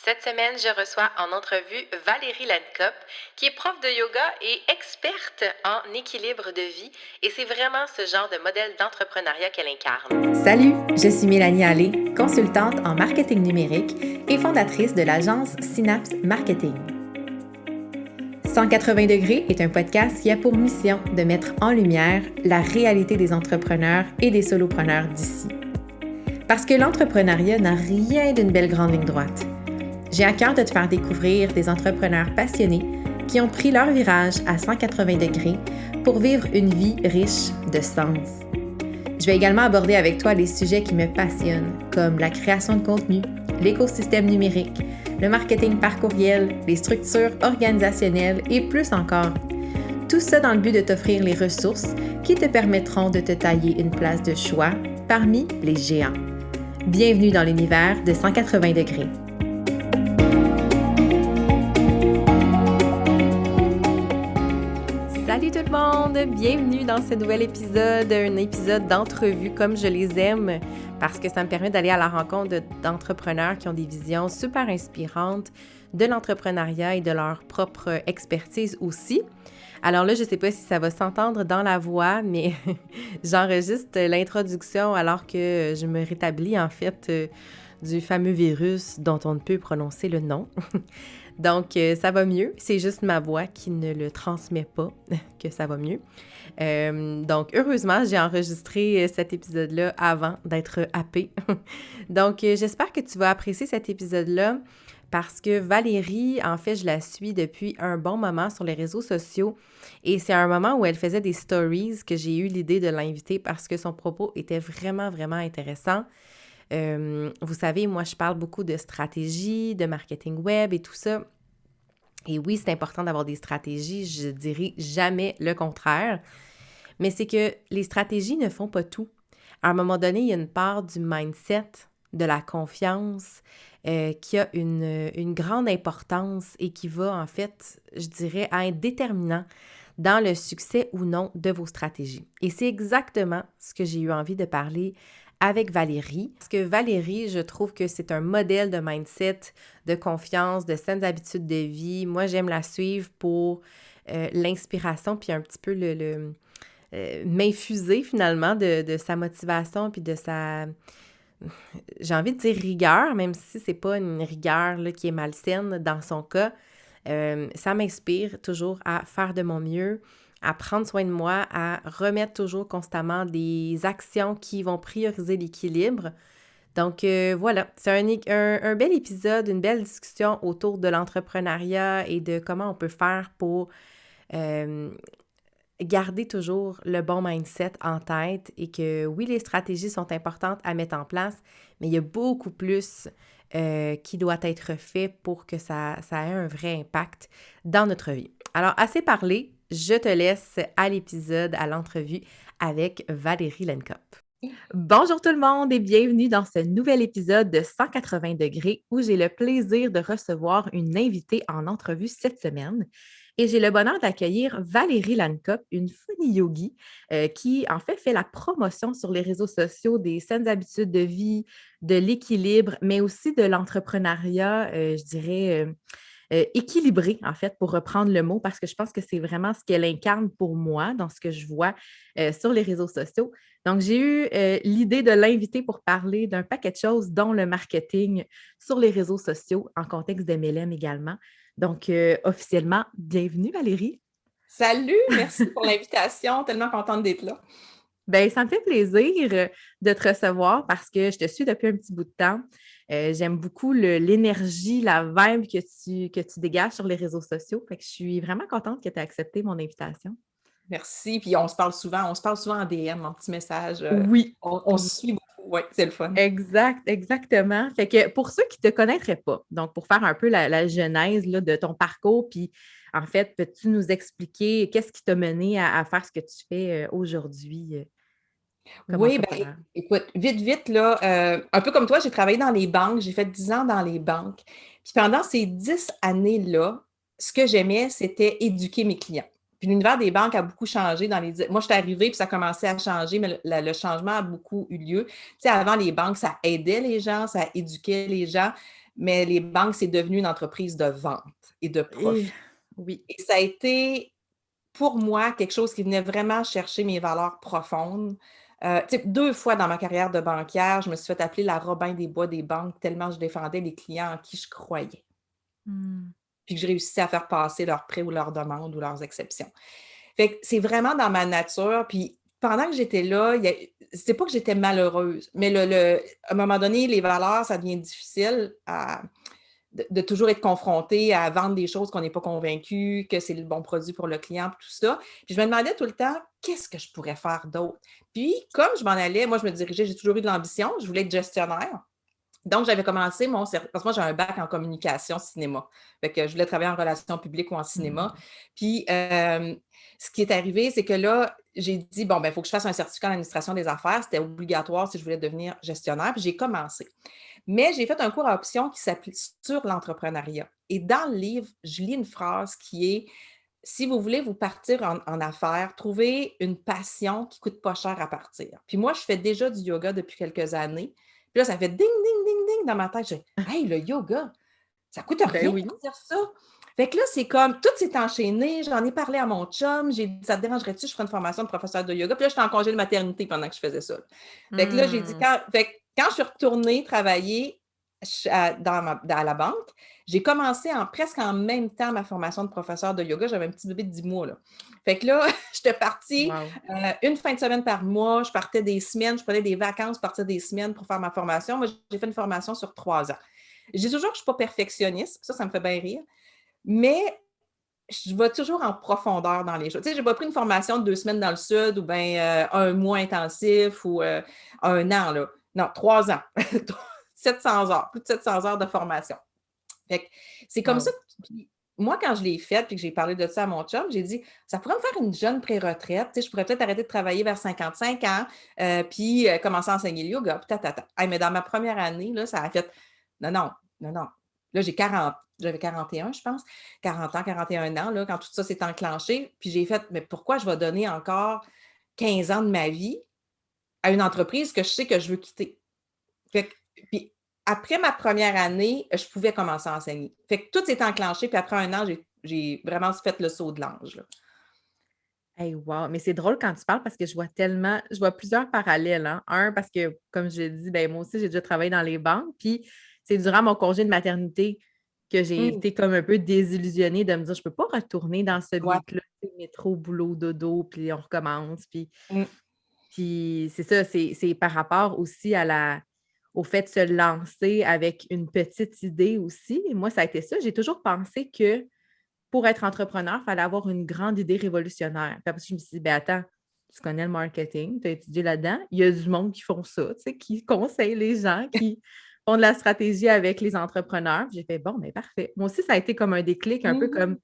Cette semaine, je reçois en entrevue Valérie Lancop, qui est prof de yoga et experte en équilibre de vie. Et c'est vraiment ce genre de modèle d'entrepreneuriat qu'elle incarne. Salut, je suis Mélanie Allé, consultante en marketing numérique et fondatrice de l'agence Synapse Marketing. 180 degrés est un podcast qui a pour mission de mettre en lumière la réalité des entrepreneurs et des solopreneurs d'ici. Parce que l'entrepreneuriat n'a rien d'une belle grande ligne droite. J'ai à cœur de te faire découvrir des entrepreneurs passionnés qui ont pris leur virage à 180 degrés pour vivre une vie riche de sens. Je vais également aborder avec toi les sujets qui me passionnent, comme la création de contenu, l'écosystème numérique, le marketing par courriel, les structures organisationnelles et plus encore. Tout ça dans le but de t'offrir les ressources qui te permettront de te tailler une place de choix parmi les géants. Bienvenue dans l'univers de 180 degrés. Salut tout le monde! Bienvenue dans ce nouvel épisode, un épisode d'entrevue comme je les aime parce que ça me permet d'aller à la rencontre d'entrepreneurs qui ont des visions super inspirantes de l'entrepreneuriat et de leur propre expertise aussi. Alors là, je ne sais pas si ça va s'entendre dans la voix, mais j'enregistre l'introduction alors que je me rétablis en fait du fameux virus dont on ne peut prononcer le nom. Donc, ça va mieux. C'est juste ma voix qui ne le transmet pas que ça va mieux. Donc, heureusement, j'ai enregistré cet épisode-là avant d'être happée. Donc, j'espère que tu vas apprécier cet épisode-là parce que Valérie, en fait, je la suis depuis un bon moment sur les réseaux sociaux et c'est un moment où elle faisait des stories que j'ai eu l'idée de l'inviter parce que son propos était vraiment, vraiment intéressant. Vous savez, moi, je parle beaucoup de stratégie, de marketing web et tout ça. Et oui, c'est important d'avoir des stratégies, je dirais jamais le contraire. Mais c'est que les stratégies ne font pas tout. À un moment donné, il y a une part du mindset, de la confiance, qui a une grande importance et qui va, en fait, je dirais, être déterminant dans le succès ou non de vos stratégies. Et c'est exactement ce que j'ai eu envie de parler avec Valérie. Parce que Valérie, je trouve que c'est un modèle de mindset, de confiance, de saines habitudes de vie. Moi, j'aime la suivre pour l'inspiration puis un petit peu m'infuser finalement de sa motivation puis de sa, j'ai envie de dire rigueur, même si c'est pas une rigueur là, qui est malsaine dans son cas. Ça m'inspire toujours à faire de mon mieux, à prendre soin de moi, à remettre toujours constamment des actions qui vont prioriser l'équilibre. Donc voilà, c'est un bel épisode, une belle discussion autour de l'entrepreneuriat et de comment on peut faire pour garder toujours le bon mindset en tête et que oui, les stratégies sont importantes à mettre en place, mais il y a beaucoup plus qui doit être fait pour que ça ait un vrai impact dans notre vie. Alors, assez parlé, je te laisse à l'épisode, à l'entrevue avec Valérie Lancop. Bonjour tout le monde et bienvenue dans ce nouvel épisode de 180 degrés où j'ai le plaisir de recevoir une invitée en entrevue cette semaine. Et j'ai le bonheur d'accueillir Valérie Lancop, une funny yogi qui, en fait la promotion sur les réseaux sociaux des saines habitudes de vie, de l'équilibre, mais aussi de l'entrepreneuriat, je dirais, équilibré, en fait, pour reprendre le mot, parce que je pense que c'est vraiment ce qu'elle incarne pour moi dans ce que je vois sur les réseaux sociaux. Donc, j'ai eu l'idée de l'inviter pour parler d'un paquet de choses, dont le marketing sur les réseaux sociaux, en contexte de MLM également. Donc, officiellement, bienvenue Valérie. Salut, merci pour l'invitation. Tellement contente d'être là. Bien, ça me fait plaisir de te recevoir parce que je te suis depuis un petit bout de temps. J'aime beaucoup l'énergie, la vibe que tu dégages sur les réseaux sociaux. Fait que je suis vraiment contente que tu aies accepté mon invitation. Merci. Puis on se parle souvent en DM, en petit message. Oui. On se suit beaucoup. Oui, c'est le fun. Exactement. Fait que pour ceux qui ne te connaîtraient pas, donc pour faire un peu la genèse là, de ton parcours, puis en fait, peux-tu nous expliquer qu'est-ce qui t'a mené à faire ce que tu fais aujourd'hui comme Oui, ben, entrepreneur? écoute, vite, là, un peu comme toi, j'ai travaillé dans les banques. J'ai fait 10 ans dans les banques. Puis pendant ces 10 années-là, ce que j'aimais, c'était éduquer mes clients. Puis l'univers des banques a beaucoup changé dans les... Moi, je suis arrivée, puis ça a commencé à changer, mais le changement a beaucoup eu lieu. Tu sais, avant, les banques, ça aidait les gens, ça éduquait les gens. mais les banques, c'est devenu une entreprise de vente et de Et profit. oui. Et ça a été, pour moi, quelque chose qui venait vraiment chercher mes valeurs profondes. Tu sais, 2 fois dans ma carrière de banquière, je me suis fait appeler la Robin des bois des banques tellement je défendais les clients en qui je croyais, Mmh. puis que je réussissais à faire passer leurs prêts ou leurs demandes ou leurs exceptions. Fait que c'est vraiment dans ma nature, puis pendant que j'étais là, c'est pas que j'étais malheureuse, mais à un moment donné, les valeurs, ça devient difficile de toujours être confronté à vendre des choses qu'on n'est pas convaincu, que c'est le bon produit pour le client, puis tout ça. Puis je me demandais tout le temps, qu'est-ce que je pourrais faire d'autre? Puis comme je m'en allais, moi, je me dirigeais, j'ai toujours eu de l'ambition, je voulais être gestionnaire. Donc, j'avais commencé parce que moi, j'ai un bac en communication cinéma. Fait que je voulais travailler en relations publiques ou en cinéma. Mmh. Puis, ce qui est arrivé, c'est que là, j'ai dit, bon, ben, il faut que je fasse un certificat en administration des affaires. C'était obligatoire si je voulais devenir gestionnaire. Puis, j'ai commencé. Mais j'ai fait un cours à option qui s'applique sur l'entrepreneuriat. Et dans le livre, je lis une phrase qui est: si vous voulez vous partir en affaires, trouvez une passion qui ne coûte pas cher à partir. Puis moi, je fais déjà du yoga depuis quelques années. Puis là, ça fait ding, ding, ding, ding dans ma tête. Je dis: hey, le yoga, ça ne coûte Ben rien de oui. partir ça. Fait que là, c'est comme, tout s'est enchaîné. J'en ai parlé à mon chum. J'ai dit, ça te dérangerait-tu? Je ferais une formation de professeur de yoga. Puis là, j'étais en congé de maternité pendant que je faisais ça. Fait que là, j'ai dit, Mmh. fait que quand je suis retournée travailler dans la banque, j'ai commencé presque en même temps ma formation de professeur de yoga. J'avais un petit bébé de 10 mois, là. Fait que là, j'étais partie Wow. une fin de semaine par mois. Je partais des semaines, je prenais des vacances, je partais des semaines pour faire ma formation. Moi, j'ai fait une formation sur 3 ans. Je dis toujours que je ne suis pas perfectionniste. Ça me fait bien rire. Mais je vais toujours en profondeur dans les choses. Tu sais, je n'ai pas pris une formation de 2 semaines dans le sud ou bien un mois intensif ou un an, là. Non, 3 ans. 700 heures, plus de 700 heures de formation. Fait que c'est comme ça Wow. que puis moi, quand je l'ai faite puis que j'ai parlé de ça à mon chum, j'ai dit: «Ça pourrait me faire une jeune pré-retraite, tu sais, je pourrais peut-être arrêter de travailler vers 55 ans, puis commencer à enseigner le yoga, puis ta. Hey, mais dans ma première année, là, ça a fait: «Non, non, non, non». Là, j'avais 41, je pense, 40 ans, 41 ans, là, quand tout ça s'est enclenché, puis j'ai fait: «Mais pourquoi je vais donner encore 15 ans de ma vie à une entreprise que je sais que je veux quitter?» Fait que puis après ma première année, je pouvais commencer à enseigner. Fait que tout s'est enclenché, puis après un an, j'ai vraiment fait le saut de l'ange, là. Hey, wow! Mais c'est drôle quand tu parles parce que je vois plusieurs parallèles, hein. Un, parce que, comme je l'ai dit, ben, moi aussi, j'ai déjà travaillé dans les banques, puis c'est durant mon congé de maternité que j'ai Mmh. été comme un peu désillusionnée de me dire: «Je peux pas retourner dans ce Ouais. beat-là, tu sais, métro, boulot, dodo, puis on recommence», Mmh. puis c'est ça, c'est par rapport aussi au fait de se lancer avec une petite idée aussi. Et moi, ça a été ça. J'ai toujours pensé que pour être entrepreneur, il fallait avoir une grande idée révolutionnaire. Puis après ça, je me suis dit: «Ben attends, tu connais le marketing, tu as étudié là-dedans. Il y a du monde qui font ça, tu sais, qui conseillent les gens, qui font de la stratégie avec les entrepreneurs». Puis j'ai fait: «Bon, ben parfait». Moi aussi, ça a été comme un déclic, un peu Mmh. comme: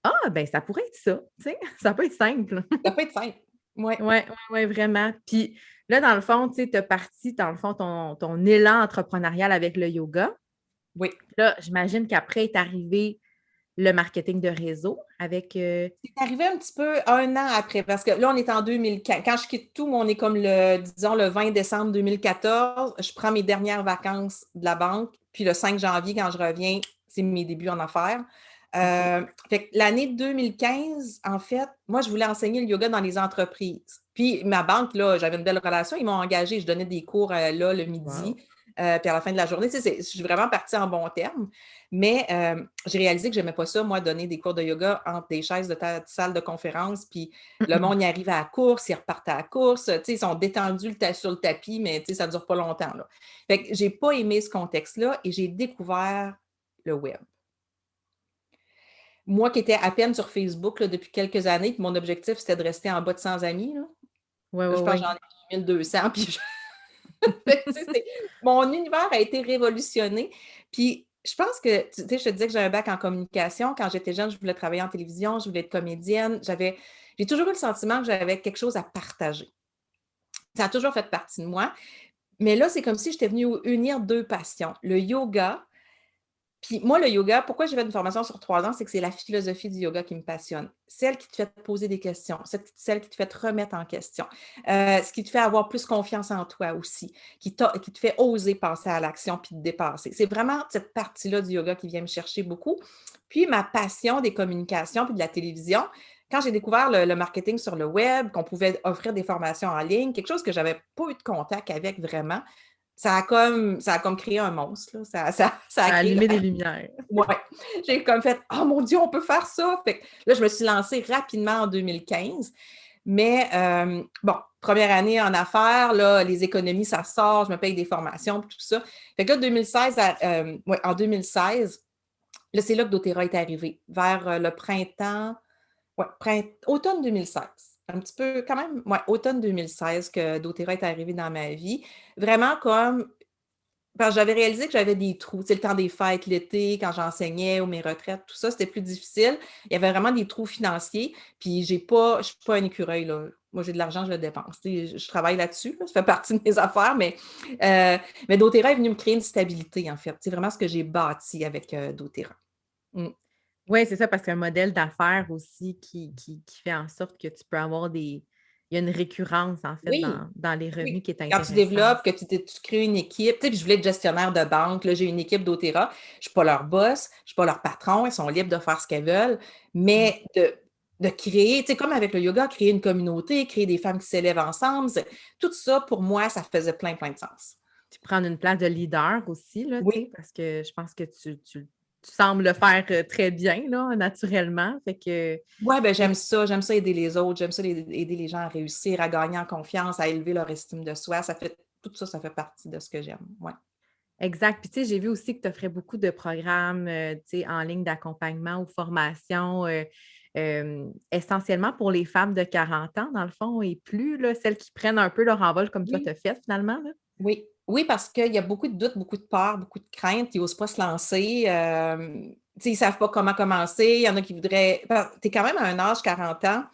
«Ah, ben ça pourrait être ça», tu sais? Ça peut être simple. Ça peut être simple. Ouais. Ouais, ouais, ouais, vraiment. Puis là, dans le fond, tu sais, tu as parti, dans le fond, ton élan entrepreneurial avec le yoga. Oui. Là, j'imagine qu'après est arrivé le marketing de réseau avec, C'est arrivé un petit peu 1 an après, parce que là, on est en 2015. Quand je quitte tout, on est comme disons, le 20 décembre 2014. Je prends mes dernières vacances de la banque, puis le 5 janvier, quand je reviens, c'est mes débuts en affaires. OK. Fait que l'année 2015, en fait, moi, je voulais enseigner le yoga dans les entreprises. Puis ma banque, là, j'avais une belle relation, ils m'ont engagée. Je donnais des cours, là, le midi, Wow. puis à la fin de la journée, tu sais, je suis vraiment partie en bons termes. Mais j'ai réalisé que j'aimais pas ça, moi, donner des cours de yoga entre des chaises de salle de conférence, puis le Mmh. monde y arrive à la course, ils repartent à la course, tu sais, ils sont détendus sur le tapis, mais tu sais, ça dure pas longtemps, là. Fait que j'ai pas aimé ce contexte-là et j'ai découvert le web. Moi qui étais à peine sur Facebook, là, depuis quelques années, puis mon objectif, c'était de rester en bas de 100 amis, là. Ouais, Là, ouais, je pense que ouais. j'en ai 1200, puis fait que, tu sais, mon univers a été révolutionné. Puis je pense que, tu sais, je te disais que j'ai un bac en communication. Quand j'étais jeune, je voulais travailler en télévision, je voulais être comédienne. J'ai toujours eu le sentiment que j'avais quelque chose à partager. Ça a toujours fait partie de moi. Mais là, c'est comme si j'étais venue unir 2 passions. Le yoga Puis moi, le yoga, pourquoi j'ai fait une formation sur 3 ans, c'est que c'est la philosophie du yoga qui me passionne. Celle qui te fait te poser des questions, celle qui te fait te remettre en question, ce qui te fait avoir plus confiance en toi aussi, qui te fait oser passer à l'action puis te dépasser. C'est vraiment cette partie-là du yoga qui vient me chercher beaucoup. Puis ma passion des communications puis de la télévision, quand j'ai découvert le marketing sur le web, qu'on pouvait offrir des formations en ligne, quelque chose que je n'avais pas eu de contact avec vraiment, ça a comme créé un monstre, là. Ça a Ça a créé allumé des lumières. ouais. J'ai comme fait: «Oh mon Dieu, on peut faire ça!» Fait que là, je me suis lancée rapidement en 2015. Mais bon, première année en affaires, là, les économies, ça sort, je me paye des formations puis tout ça. Fait que là, 2016 ouais, en 2016, là, c'est là que doTERRA est arrivé, vers, le printemps, ouais, automne 2016. Un petit peu quand même, ouais, automne 2016 que doTERRA est arrivé dans ma vie. Vraiment comme parce que j'avais réalisé que j'avais des trous. Tu sais, le temps des fêtes, l'été, quand j'enseignais ou mes retraites, tout ça, c'était plus difficile. Il y avait vraiment des trous financiers. Puis je ne suis pas un écureuil, là. Moi, j'ai de l'argent, je le dépense. Tu sais, je travaille là-dessus, là. Ça fait partie de mes affaires, mais doTERRA est venu me créer une stabilité, en fait. C'est vraiment ce que j'ai bâti avec doTERRA. Mm. Oui, c'est ça, parce qu'un modèle d'affaires aussi qui fait en sorte que tu peux avoir des. Il y a une récurrence, en fait, Oui. dans les revenus Oui. qui est Quand tu intéressante. développes, que tu crées une équipe, tu sais, puis je voulais être gestionnaire de banque, là, j'ai une équipe doTERRA, je ne suis pas leur boss, je ne suis pas leur patron, ils sont libres de faire ce qu'elles veulent, Mm. mais de créer, tu sais, comme avec le yoga, créer une communauté, créer des femmes qui s'élèvent ensemble, tout ça, pour moi, ça faisait plein, plein de sens. Puis prendre une place de leader aussi, là, tu sais, Oui, parce que je pense que tu sembles le faire très bien, là, naturellement. Fait que. ouais, ben j'aime ça aider les autres, j'aime ça aider les gens à réussir, à gagner en confiance, à élever leur estime de soi, tout ça, ça fait partie de ce que j'aime, ouais. Exact. Puis, tu sais, j'ai vu aussi que tu offrais beaucoup de programmes, tu sais, en ligne d'accompagnement ou formation, essentiellement pour les femmes de 40 ans, dans le fond, et plus, là, celles qui prennent un peu leur envol comme toi, tu Oui. as fait finalement, là. Oui, oui, parce qu'il y a beaucoup de doutes, beaucoup de peurs, beaucoup de craintes. Ils n'osent pas se lancer. Tu sais, ils ne savent pas comment commencer. Il y en a qui voudraient. Tu es quand même à un âge, 40 ans,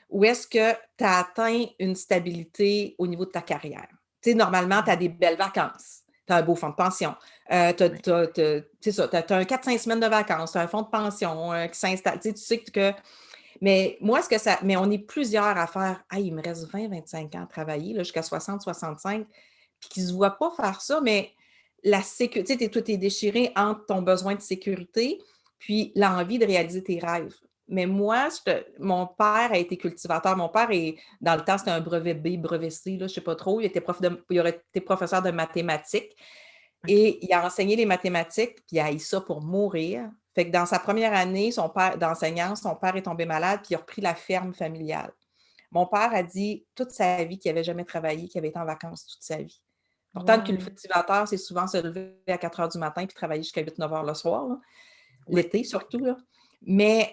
où est-ce que tu as atteint une stabilité au niveau de ta carrière. Tu sais, normalement, tu as Mmh. des belles vacances. Tu as un beau fonds de pension. Ouais. C'est ça, tu as un 4-5 semaines de vacances, tu as un fonds de pension qui s'installe. Tu sais que. Mais moi, ce que ça. Mais on est plusieurs à faire. Ah, il me reste 20-25 ans à travailler, là, jusqu'à 60-65 puis qu'ils ne se voient pas faire ça, mais la sécurité, tu sais, tout est déchiré entre ton besoin de sécurité puis l'envie de réaliser tes rêves. Mais moi, mon père a été cultivateur. Mon père, dans le temps, c'était un brevet B, brevet C, là, je ne sais pas trop. Il aurait été professeur de mathématiques OK. et il a enseigné les mathématiques, puis il a haï ça pour mourir. Fait que dans sa première année, son père d'enseignance, son père est tombé malade, puis il a repris la ferme familiale. Mon père a dit toute sa vie qu'il n'avait jamais travaillé, qu'il avait été en vacances toute sa vie. Pourtant, le Wow! cultivateur, c'est souvent se lever à 4 heures du matin puis travailler jusqu'à 8-9 heures le soir, là, Ouais. l'été surtout. Là. Mais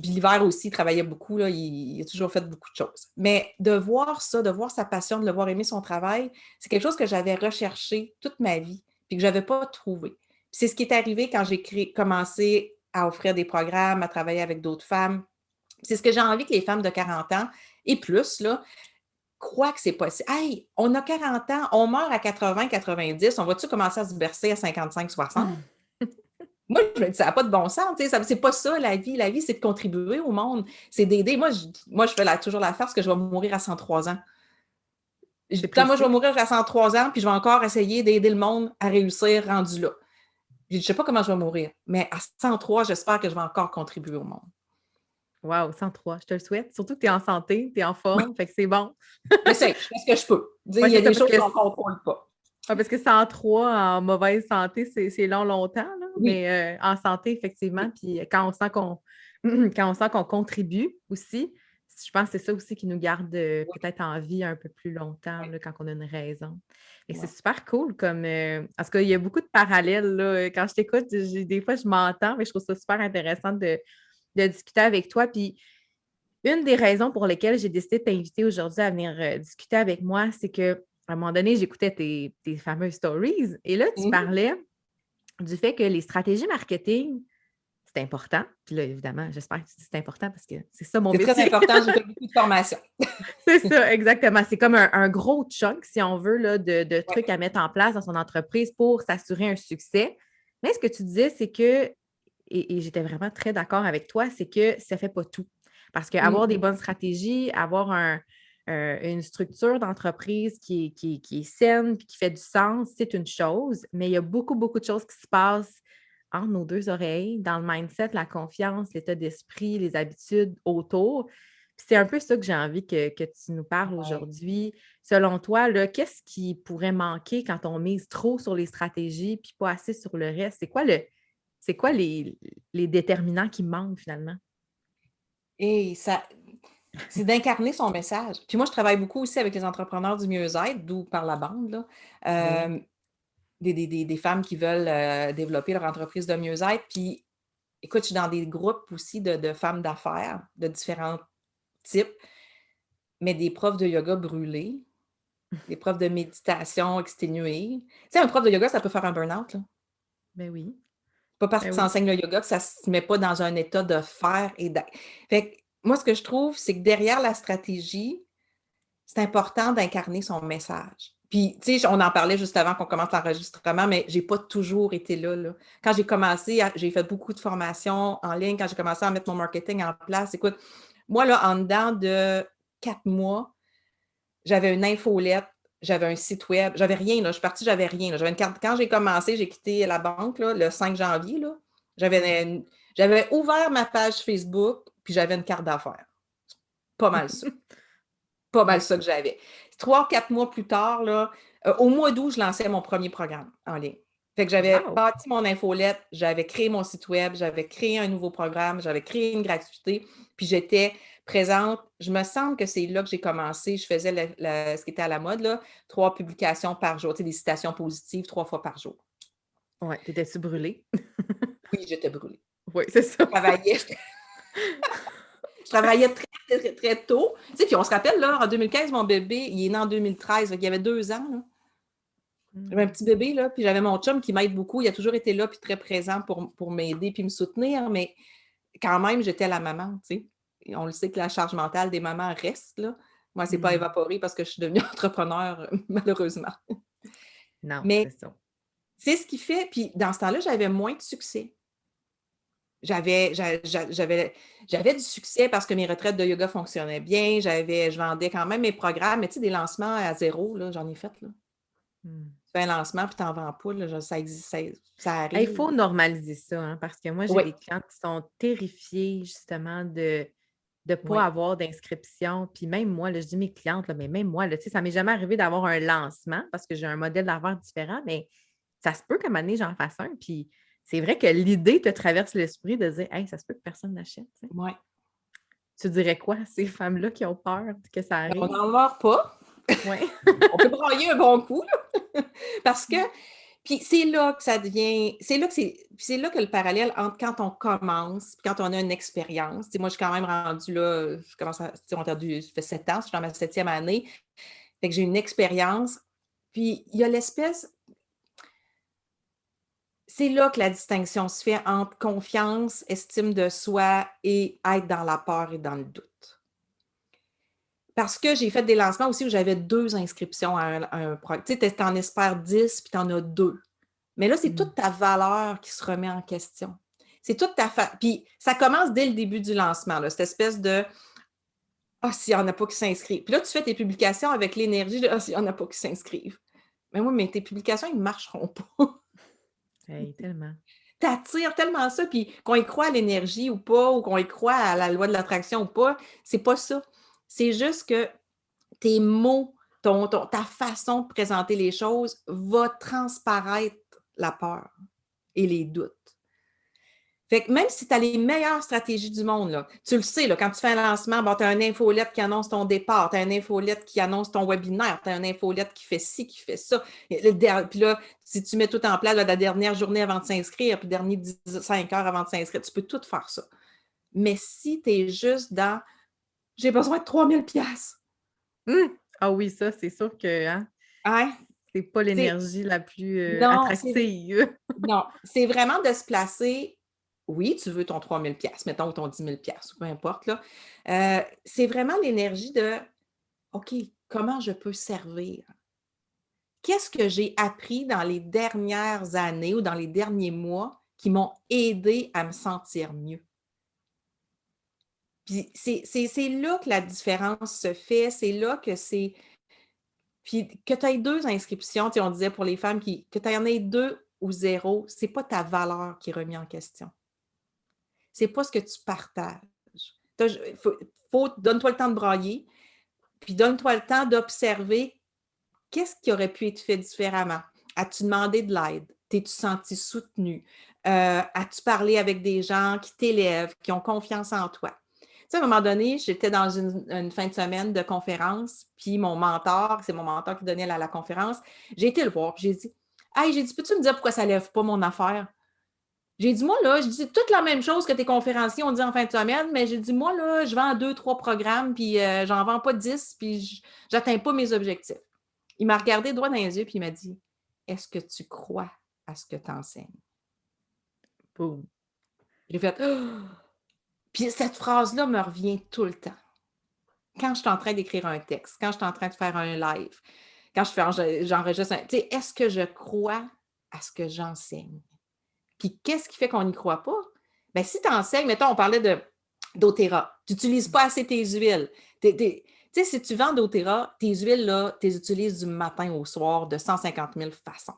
puis l'hiver aussi, il travaillait beaucoup, là, il a toujours fait beaucoup de choses. Mais de voir ça, de voir sa passion, de le voir aimer son travail, c'est quelque chose que j'avais recherché toute ma vie puis que je n'avais pas trouvé. Puis c'est ce qui est arrivé quand j'ai commencé à offrir des programmes, à travailler avec d'autres femmes. C'est ce que j'ai envie que les femmes de 40 ans et plus, là, croient que c'est possible. Hey, on a 40 ans, on meurt à 80-90, on va-tu commencer à se bercer à 55-60? Moi, je me dis, ça n'a pas de bon sens, tu sais, c'est pas ça la vie. La vie, c'est de contribuer au monde, c'est d'aider. Moi, je fais toujours la farce que je vais mourir à 103 ans. C'est Moi, je vais précis. mourir à 103 ans, puis je vais encore essayer d'aider le monde à réussir rendu là. Je ne sais pas comment je vais mourir, mais à 103, j'espère que je vais encore contribuer au monde. Wow, 103, je te le souhaite. Surtout que tu es en santé, tu es en Oui, forme, fait que c'est bon. j'essaie, je fais ce que je peux. Ouais, Il y a c'est ça, des choses qu'on ne contrôle pas. parce que 103 en mauvaise santé, c'est long, longtemps, là, Oui, mais en santé, effectivement, oui, puis quand on sent qu'on quand on sent qu'on contribue aussi, je pense que c'est ça aussi qui nous garde oui, peut-être en vie un peu plus longtemps, oui, là, quand on a une raison. Et c'est oui. super cool comme parce qu'il y a beaucoup de parallèles, là. Quand je t'écoute, des fois, je m'entends, mais je trouve ça super intéressant de discuter avec toi. Puis une des raisons pour lesquelles j'ai décidé de t'inviter aujourd'hui à venir discuter avec moi, c'est que à un moment donné, j'écoutais tes fameuses stories et là, tu Mhm. parlais du fait que les stratégies marketing, c'est important. Puis là, évidemment, j'espère que c'est important parce que c'est ça mon C'est très métier. important, j'ai fait beaucoup de formations. C'est ça, exactement. C'est comme un gros chunk, si on veut, là, de Ouais, trucs à mettre en place dans son entreprise pour s'assurer un succès. Mais ce que tu disais, c'est que, et j'étais vraiment très d'accord avec toi, c'est que ça ne fait pas tout. Parce qu'avoir des Mm. bonnes stratégies, avoir une structure d'entreprise qui est saine puis qui fait du sens, c'est une chose, mais il y a beaucoup, beaucoup de choses qui se passent entre nos deux oreilles, dans le mindset, la confiance, l'état d'esprit, les habitudes autour. Puis c'est un peu ça que j'ai envie que tu nous parles Ouais. aujourd'hui. Selon toi, là, qu'est-ce qui pourrait manquer quand on mise trop sur les stratégies puis pas assez sur le reste? C'est quoi les déterminants qui manquent finalement? Et ça, c'est d'incarner son message. Puis moi, je travaille beaucoup aussi avec les entrepreneurs du mieux-être, d'où par la bande, là. Oui. Des femmes qui veulent développer leur entreprise de mieux-être. Puis, écoute, je suis dans des groupes aussi de femmes d'affaires de différents types, mais des profs de yoga brûlés, des profs de méditation exténués. Tu sais, un prof de yoga, ça peut faire un burn-out, là. Ben oui. Pas parce Ben qu'il oui. enseigne le yoga que ça se met pas dans un état de faire et d'être. Fait que moi, ce que je trouve, c'est que derrière la stratégie, c'est important d'incarner son message. Puis, tu sais, on en parlait juste avant qu'on commence l'enregistrement, mais j'ai pas toujours été là, là. Quand j'ai commencé, j'ai fait beaucoup de formations en ligne, quand j'ai commencé à mettre mon marketing en place. Écoute, moi, là, en dedans de 4 mois, j'avais une infolette, j'avais un site web, j'avais rien, là. Je suis partie, j'avais rien, là. J'avais une carte. Quand j'ai commencé, j'ai quitté la banque, là, le 5 janvier, là. J'avais ouvert ma page Facebook, puis j'avais une carte d'affaires. Pas mal ça. Pas mal Oui. ça que j'avais. 3 4 mois plus tard, là, au mois d'août, je lançais mon premier programme en ligne. Fait que j'avais Wow! bâti mon infolette, j'avais créé mon site web, j'avais créé un nouveau programme, j'avais créé une gratuité, puis j'étais présente. Je me semble que c'est là que j'ai commencé. Je faisais ce qui était à la mode, là, 3 publications par jour, tu sais, des citations positives 3 fois par jour. Ouais, t'étais-tu brûlée? Oui, j'étais brûlée. Oui, c'est ça. Je travaillais, je travaillais très, très, très tôt. Tu sais, puis on se rappelle, là, en 2015, mon bébé, il est né en 2013, il y avait 2 ans, là. J'avais un Hmm. petit bébé, là, puis j'avais mon chum qui m'aide beaucoup. Il a toujours été là, puis très présent pour m'aider, puis me soutenir, mais quand même, j'étais la maman, tu sais. Et on le sait que la charge mentale des mamans reste, là. Moi, c'est pas Hmm. évaporé parce que je suis devenue entrepreneur, malheureusement. Non, c'est Mais ça. c'est ce qui fait, puis dans ce temps-là, j'avais moins de succès. J'avais du succès parce que mes retraites de yoga fonctionnaient bien. Je vendais quand même mes programmes, mais tu sais, des lancements à zéro, là, j'en ai fait, là. Hmm. Tu fais un lancement, puis tu n'en vends pas, là, ça existe, ça Il arrive. faut normaliser ça, hein, parce que moi, j'ai Oui, des clientes qui sont terrifiées justement de ne pas oui. avoir d'inscription. Puis même moi, là, je dis mes clientes, là, mais même moi, là, tu sais, ça m'est jamais arrivé d'avoir un lancement parce que j'ai un modèle d'affaires différent, mais ça se peut qu'à un moment donné, j'en fasse un. Puis c'est vrai que l'idée te traverse l'esprit de dire hey, ça se peut que personne n'achète. Tu sais. Ouais. Tu dirais quoi à ces femmes-là qui ont peur que ça On arrive? n'en meurt pas. Oui. On peut brailler un bon coup, là. Parce que puis c'est là que ça devient c'est là que le parallèle entre quand on commence, puis quand on a une expérience. Tu sais, moi, je suis quand même rendue là, je commence à tu sais, ça fait 7 ans, je suis dans ma 7e année. Fait que j'ai une expérience. Puis il y a l'espèce c'est là que la distinction se fait entre confiance, estime de soi et être dans la peur et dans le doute. Parce que j'ai fait des lancements aussi où j'avais 2 inscriptions à un tu sais, tu en espères 10 puis tu en as 2. Mais là, c'est Mm. toute ta valeur qui se remet en question. C'est toute ta puis ça commence dès le début du lancement, là, cette espèce de: «Ah, s'il y en a pas qui s'inscrivent». Puis là, tu fais tes publications avec l'énergie de: «Ah, s'il y en a pas qui s'inscrivent». Mais oui, mais tes publications, ils ne marcheront pas. Hey, tellement. Tu attires tellement ça, puis qu'on y croit à l'énergie ou pas, ou qu'on y croit à la loi de l'attraction ou pas, c'est pas ça. C'est juste que tes mots, ta façon de présenter les choses va transparaître la peur et les doutes. Fait que même si tu as les meilleures stratégies du monde, là, tu le sais, là, quand tu fais un lancement, bon, tu as une infolette qui annonce ton départ, tu as une infolette qui annonce ton webinaire, tu as une infolette qui fait ci, qui fait ça. Puis là, si tu mets tout en place, là, la dernière journée avant de s'inscrire, puis le dernier 5 heures avant de s'inscrire, tu peux tout faire ça. Mais si tu es juste dans j'ai besoin de 3 000 piastres. Ah oui, ça, c'est sûr que hein, Hein? c'est pas C'est l'énergie la plus non, attractive. non, c'est vraiment de se placer. Oui, tu veux ton 3 000 piastres, mettons, ou ton 10 000 piastres, ou peu importe, là. C'est vraiment l'énergie de OK, comment je peux servir? qu'est-ce que j'ai appris dans les dernières années ou dans les derniers mois qui m'ont aidé à me sentir mieux? Puis c'est là que la différence se fait, c'est là que c'est puis que tu aies 2 inscriptions, tu sais, on disait pour les femmes que tu en aies 2 ou zéro, c'est pas ta valeur qui est remise en question. C'est pas ce que tu partages. Tu as donne-toi le temps de brailler, puis donne-toi le temps d'observer qu'est-ce qui aurait pu être fait différemment. As-tu demandé de l'aide? T'es-tu senti soutenu? As-tu parlé avec des gens qui t'élèvent, qui ont confiance en toi? Tu sais, à un moment donné, j'étais dans une fin de semaine de conférence, puis mon mentor, c'est mon mentor qui donnait la conférence, j'ai été le voir, puis j'ai dit, hey, j'ai dit, peux-tu me dire pourquoi ça ne lève pas mon affaire? J'ai dit, moi, là, je dis toute la même chose que tes conférenciers ont dit en fin de semaine, mais j'ai dit, moi, là, je vends 2, 3 programmes, puis j'en vends pas 10, puis j'atteins pas mes objectifs. Il m'a regardé droit dans les yeux, puis il m'a dit, est-ce que tu crois à ce que tu enseignes? Boum. J'ai fait, oh! Puis cette phrase-là me revient tout le temps. Quand je suis en train d'écrire un texte, quand je suis en train de faire un live, quand j'enregistre tu sais, est-ce que je crois à ce que j'enseigne? Puis qu'est-ce qui fait qu'on n'y croit pas? Bien, si tu enseignes, mettons, on parlait d'Otera, tu n'utilises pas assez tes huiles. Tu sais, si tu vends d'Otera, tes huiles, là, tu les utilises du matin au soir de 150 000 façons.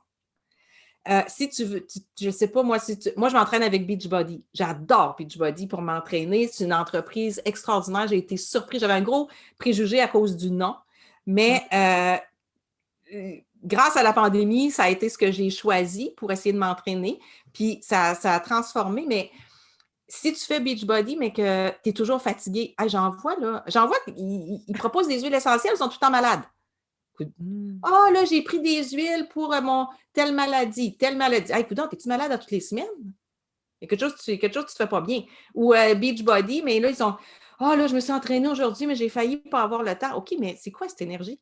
Si tu veux, je ne sais pas, moi, moi, je m'entraîne avec Beachbody. J'adore Beachbody pour m'entraîner. C'est une entreprise extraordinaire. J'ai été surprise. J'avais un gros préjugé à cause du nom, mais grâce à la pandémie, ça a été ce que j'ai choisi pour essayer de m'entraîner. Puis ça a transformé, mais si tu fais Beachbody, mais que tu es toujours fatigué, hey, j'en vois qu'ils proposent des huiles essentielles, ils sont tout le temps malades. Ah, là, j'ai pris des huiles pour mon telle maladie, telle maladie. Hey, écoute, es-tu malade à toutes les semaines? Il y a quelque chose que tu ne te fais pas bien. Ou Beachbody, mais là, ils sont ah, là, je me suis entraînée aujourd'hui, mais j'ai failli pas avoir le temps. OK, mais c'est quoi cette énergie?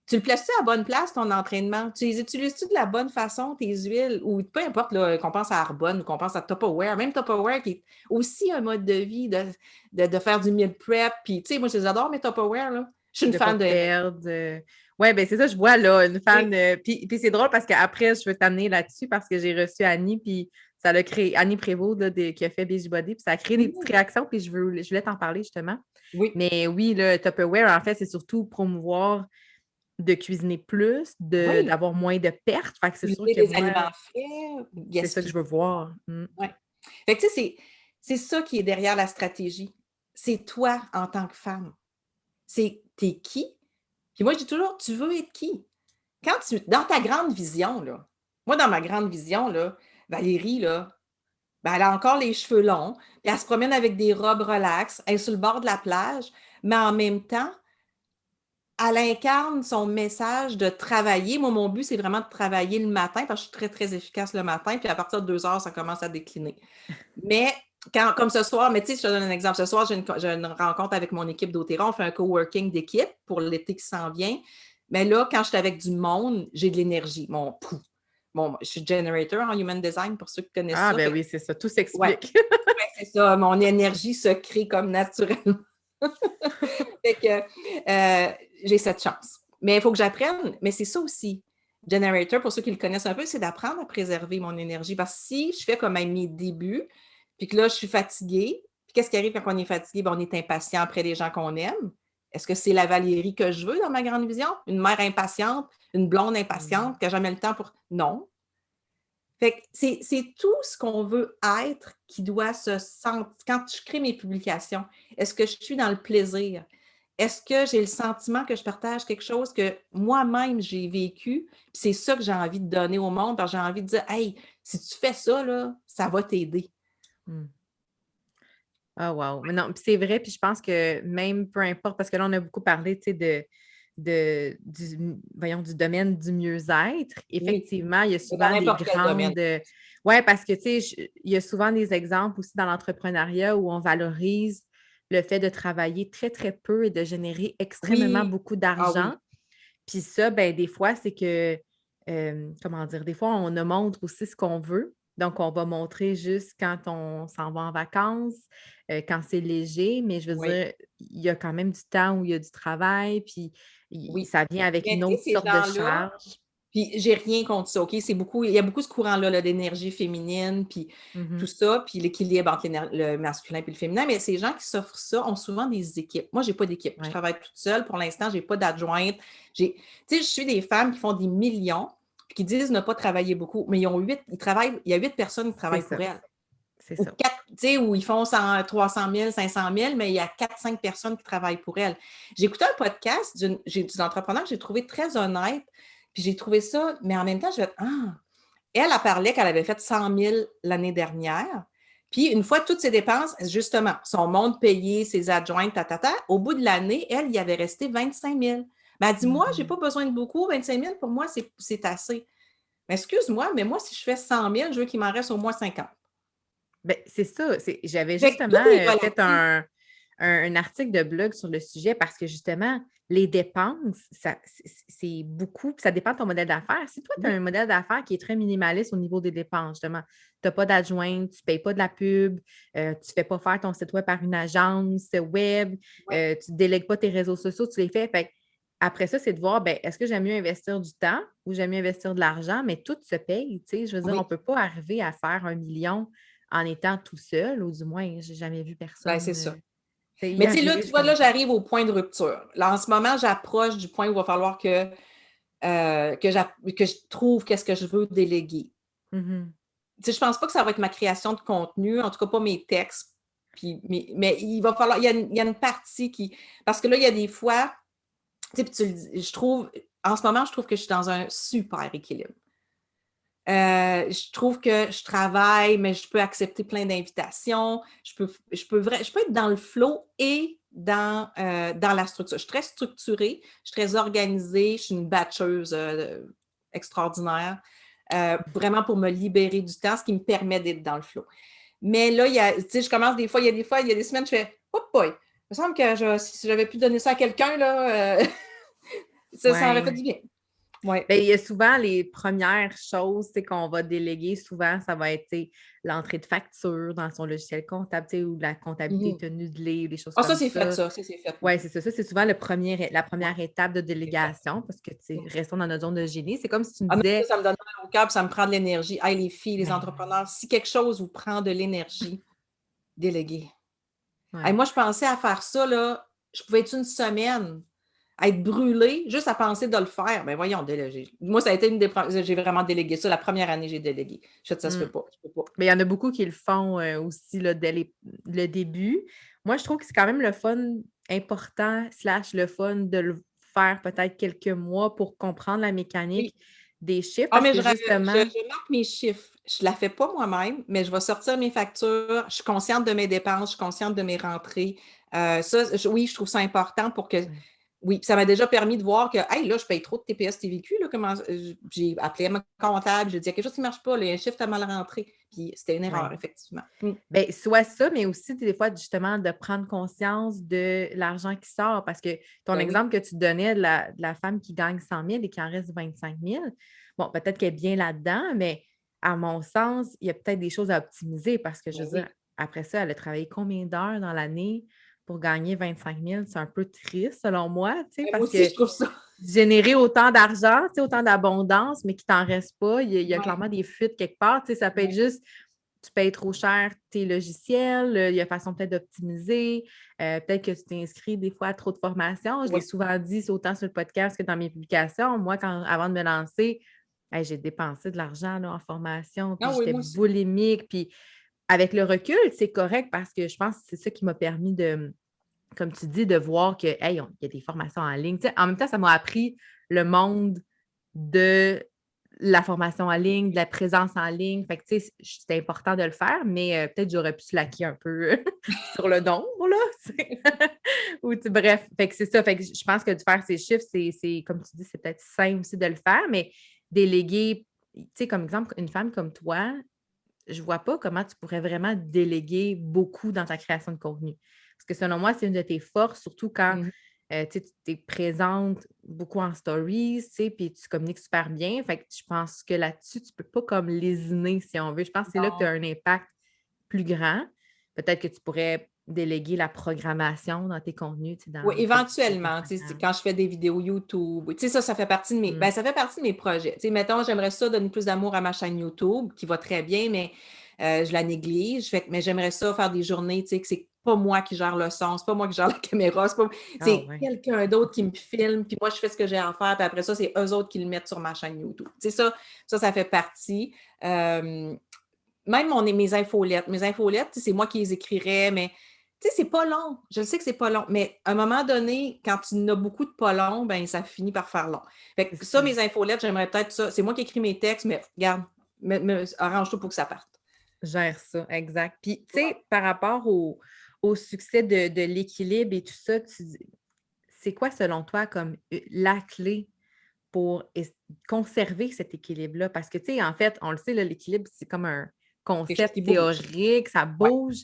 Tu le places-tu à la bonne place, ton entraînement? Tu les utilises-tu de la bonne façon, tes huiles? Ou peu importe là, qu'on pense à Arbonne ou qu'on pense à Tupperware, même Tupperware qui est aussi un mode de vie de faire du meal prep. Puis, tu sais, moi, je les adore, mes Tupperware. Là. Je suis une De fan pas de perdre. Ouais, ben c'est ça, je vois là, une fan. Puis c'est drôle parce qu'après, je veux t'amener là-dessus parce que j'ai reçu Annie, puis ça l'a créé, Annie Prévost, là, qui a fait Beachbody, puis ça a créé des petites réactions, puis je voulais t'en parler justement. Oui. Mais oui, le Tupperware, en fait, c'est surtout promouvoir de cuisiner plus, Oui. d'avoir moins de pertes. Fait que c'est sûr Utiliser que des moi, aliments frais, c'est ça que je veux voir. Ouais. Fait que tu sais, c'est ça qui est derrière la stratégie. C'est toi en tant que femme. C'est t'es qui? Puis moi, je dis toujours, tu veux être qui? Dans ta grande vision, là, moi, dans ma grande vision, là, Valérie, là, ben, elle a encore les cheveux longs, puis elle se promène avec des robes relax, elle est sur le bord de la plage, mais en même temps, elle incarne son message de travailler. Moi, mon but, c'est vraiment de travailler le matin parce que je suis très, très efficace le matin. Puis à partir de 2 heures, ça commence à décliner. Mais comme ce soir, mais tu sais, je te donne un exemple. Ce soir, j'ai une rencontre avec mon équipe d'Otera. On fait un coworking d'équipe pour l'été qui s'en vient. Mais là, quand je suis avec du monde, j'ai de l'énergie. Je suis generator en human design pour ceux qui connaissent Ah, ça. ben oui, c'est ça. Tout Ouais, s'explique. c'est ça. Mon énergie se crée comme naturellement. Fait que j'ai cette chance. Mais il faut que j'apprenne. Mais c'est ça aussi. Generator, pour ceux qui le connaissent un peu, c'est d'apprendre à préserver mon énergie. Parce que si je fais comme à mes débuts, puis que là, je suis fatiguée, puis qu'est-ce qui arrive quand on est fatigué? Ben, on est impatient après les gens qu'on aime. Est-ce que c'est la Valérie que je veux dans ma grande vision? Une mère impatiente, une blonde impatiente qui n'a jamais le temps pour. Non. Fait que c'est tout ce qu'on veut être qui doit se sentir. Quand je crée mes publications, est-ce que je suis dans le plaisir? Est-ce que j'ai le sentiment que je partage quelque chose que moi-même j'ai vécu? Puis c'est ça que j'ai envie de donner au monde, parce que j'ai envie de dire, hey, si tu fais ça, là, ça va t'aider. Ah, wow. Mais non, puis c'est vrai, puis je pense que même peu importe, parce que là, on a beaucoup parlé, tu sais, du domaine du mieux-être. Oui, Effectivement, il y a c'est dans souvent des n'importe quel domaine. grandes. Oui, parce que, tu sais, il y a souvent des exemples aussi dans l'entrepreneuriat où on valorise le fait de travailler très, très peu et de générer extrêmement Oui, beaucoup ah oui, d'argent. Puis ça, ben, des fois, c'est que, comment dire, des fois, on ne montre aussi ce qu'on veut. Donc, on va montrer juste quand on s'en va en vacances, quand c'est léger, mais je veux oui, dire, il y a quand même du temps où il y a du travail, puis oui. ça vient avec Mais une tu sais, autre ces sorte de gens-là, charge. Puis j'ai rien contre ça, OK? Il y a beaucoup ce courant-là là, d'énergie féminine, puis tout Mhm. ça, puis l'équilibre entre le masculin et le féminin. Mais ces gens qui s'offrent ça ont souvent des équipes. Moi, j'ai pas d'équipe. Je Ouais. travaille toute seule. Pour l'instant, j'ai pas d'adjointe. Tu sais, je suis des femmes qui font des millions, puis qui disent ne pas travailler beaucoup, mais il y a 8 personnes qui C'est travaillent pour ça. elles. C'est Ou ça. 4, tu sais, où ils font 300 000, 500 000, mais il y a 4-5 personnes qui travaillent pour elles. J'ai écouté un podcast d'une entrepreneur que j'ai trouvé très honnête, puis j'ai trouvé ça, mais en même temps, je vais elle parlait qu'elle avait fait 100 000 l'année dernière, puis une fois toutes ses dépenses, justement, son monde payé, ses adjointes, au bout de l'année, elle, il y avait resté 25 000. Mais elle dit, moi, je n'ai pas Mhm. besoin de beaucoup, 25 000, pour moi, c'est assez. Mais excuse-moi, mais moi, si je fais 100 000, je veux qu'il m'en reste au moins 50. Ben, c'est ça. J'avais Fait que justement tout est fait relatif. un article de blog sur le sujet parce que justement, les dépenses, c'est beaucoup, puis ça dépend de ton modèle d'affaires. Si toi, tu as Oui, un modèle d'affaires qui est très minimaliste au niveau des dépenses, justement, tu n'as pas d'adjointe, tu ne payes pas de la pub, tu ne fais pas faire ton site web par une agence web, oui, tu ne délègues pas tes réseaux sociaux, tu les fais. Fait que après ça, c'est de voir, ben, est-ce que j'aime mieux investir du temps ou j'aime mieux investir de l'argent, mais tout se paye. Tu sais, je veux dire, on ne oui. peut pas arriver à faire 1 million en étant tout seul, ou du moins, j'ai jamais vu Ben, personne c'est ça. y Mais tu sais, là, arriver tu vois, jusqu'à là, maintenant. j'arrive au point de rupture. Là, en ce moment, j'approche du point où il va falloir que je trouve qu'est-ce que je veux déléguer. Mhm. Tu sais, je pense pas que ça va être ma création de contenu, en tout cas pas mes textes. Puis, mais il va falloir, il y a une partie qui. Parce que là, il y a des fois, tu sais, puis je trouve, en ce moment, je trouve que je suis dans un super équilibre. Je trouve que je travaille, mais je peux accepter plein d'invitations. Je peux être dans le flow et dans la structure. Je suis très structurée, je suis très organisée, je suis une batcheuse extraordinaire, vraiment pour me libérer du temps, ce qui me permet d'être dans le flow. Mais là, tu sais, je commence des fois, il y a des semaines, je fais, oh boy, il me semble que si j'avais pu donner ça à quelqu'un, là, ça aurait fait Ouais. du bien. Oui, Ben, il y a souvent les premières choses qu'on va déléguer, souvent, ça va être tu sais, l'entrée de facture dans son logiciel comptable tu sais, ou la comptabilité tenue de livre, des choses ah, ça, comme c'est fait, ça. ça, c'est fait. Oui, c'est ça. Ça, c'est souvent la Ouais, première étape de c'est fait. délégation parce que, tu sais, restons dans notre zone de génie. C'est comme si tu me Ah non, disais, ça me donne mal au cœur, puis ça me prend de l'énergie. Hey, les filles, les ben oui, entrepreneurs, si quelque chose vous prend de l'énergie, déléguez. Hey, ouais. moi, je pensais à faire ça, là, je pouvais être une semaine, à être brûlée, juste à penser de le faire. Ben voyons, déléguer. Moi, ça a été j'ai vraiment délégué ça. La première année, j'ai délégué. Je ça se Mm. peut pas. Je peux pas. Mais il y en a beaucoup qui le font aussi là, dès le début. Moi, je trouve que c'est quand même le fun important, slash le fun de le faire peut-être quelques mois pour comprendre la Oui. mécanique des chiffres Ah, parce mais que justement, je marque mes chiffres. Je ne la fais pas moi-même, mais je vais sortir mes factures. Je suis consciente de mes dépenses, je suis consciente de mes rentrées. Oui, je trouve ça important pour que. ouais. Oui, puis ça m'a déjà permis de voir que, hey, là, je paye trop de TPS, TVQ. Là, j'ai appelé mon comptable, j'ai dit, il y a quelque chose qui ne marche pas, le chiffre a mal rentré. Puis c'était une Ouais. erreur, effectivement. Mm. Ben, soit ça, mais aussi des fois, justement, de prendre conscience de l'argent qui sort. Parce que ton Ben oui, exemple que tu donnais de la femme qui gagne 100 000 et qui en reste 25 000, bon, peut-être qu'elle est bien là-dedans, mais à mon sens, il y a peut-être des choses à optimiser parce que, je ben veux dire, oui. après ça, elle a travaillé combien d'heures dans l'année pour gagner 25 000? C'est un peu triste, selon moi, tu sais, Ben, moi parce aussi, que je trouve ça. générer autant d'argent, tu sais, autant d'abondance, mais qu'il t'en reste pas, il y a Ouais, clairement des fuites quelque part. Tu sais, ça peut être ouais, juste tu payes trop cher tes logiciels, il y a façon peut-être d'optimiser, peut-être que tu t'inscris des fois à trop de formations. Je l'ai oui. souvent dit, c'est autant sur le podcast que dans mes publications. Moi, avant de me lancer, hey, j'ai dépensé de l'argent là, en formation, puis Ah oui, j'étais moi aussi. boulimique. Puis avec le recul, c'est correct parce que je pense que c'est ça qui m'a permis de, comme tu dis, de voir que, hey, il y a des formations en ligne. Tu sais, en même temps, ça m'a appris le monde de la formation en ligne, de la présence en ligne. Fait que, tu sais, c'était important de le faire, mais peut-être j'aurais pu slacker un peu sur le nombre, là. Tu sais. Bref, fait que c'est ça. Fait que je pense que de faire ces chiffres, comme tu dis, c'est peut-être sain aussi de le faire, mais déléguer, tu sais, comme exemple, une femme comme toi, je ne vois pas comment tu pourrais vraiment déléguer beaucoup dans ta création de contenu. Parce que selon moi, c'est une de tes forces, surtout quand Mhm. tu es présente beaucoup en stories, tu sais, puis tu communiques super bien. Fait que je pense que là-dessus, tu ne peux pas comme lésiner, si on veut. Je pense que c'est là que tu as Non. un impact plus grand. peut-être que tu pourrais déléguer la programmation dans tes contenus, tu sais, Oui, dans tes posts éventuellement, tu sais, c'est Instagram. quand je fais des vidéos YouTube, tu sais, ça fait partie de mes Mmh. ça fait partie de mes projets. Tu sais, mettons, j'aimerais ça donner plus d'amour à ma chaîne YouTube, qui va très bien, mais je la néglige. Fait que mais j'aimerais ça faire des journées, tu sais, que c'est pas moi qui gère le son, c'est pas moi qui gère la caméra, Ah c'est ouais. quelqu'un d'autre qui me filme, puis moi, je fais ce que j'ai à faire, puis après ça, c'est eux autres qui le mettent sur ma chaîne YouTube. Tu sais, ça fait partie. Même mes infolettes. Mes infolettes, tu sais, c'est moi qui les écrirais, mais tu sais, c'est pas long. Je le sais que c'est pas long, mais à un moment donné, quand tu en as beaucoup de pas long, ben ça finit par faire long. Fait C'est que ça, ça. mes infolettes, j'aimerais peut-être ça. C'est moi qui écris mes textes, mais regarde, arrange-toi pour que ça parte. Gère ça, exact. Puis, tu Ouais. sais, par rapport au succès de l'équilibre et tout ça, c'est quoi selon toi comme la clé pour conserver cet équilibre-là? Parce que, tu sais, en fait, on le sait, là, l'équilibre, c'est comme un Quelque chose qui concept bouge. théorique, ça Ouais. bouge.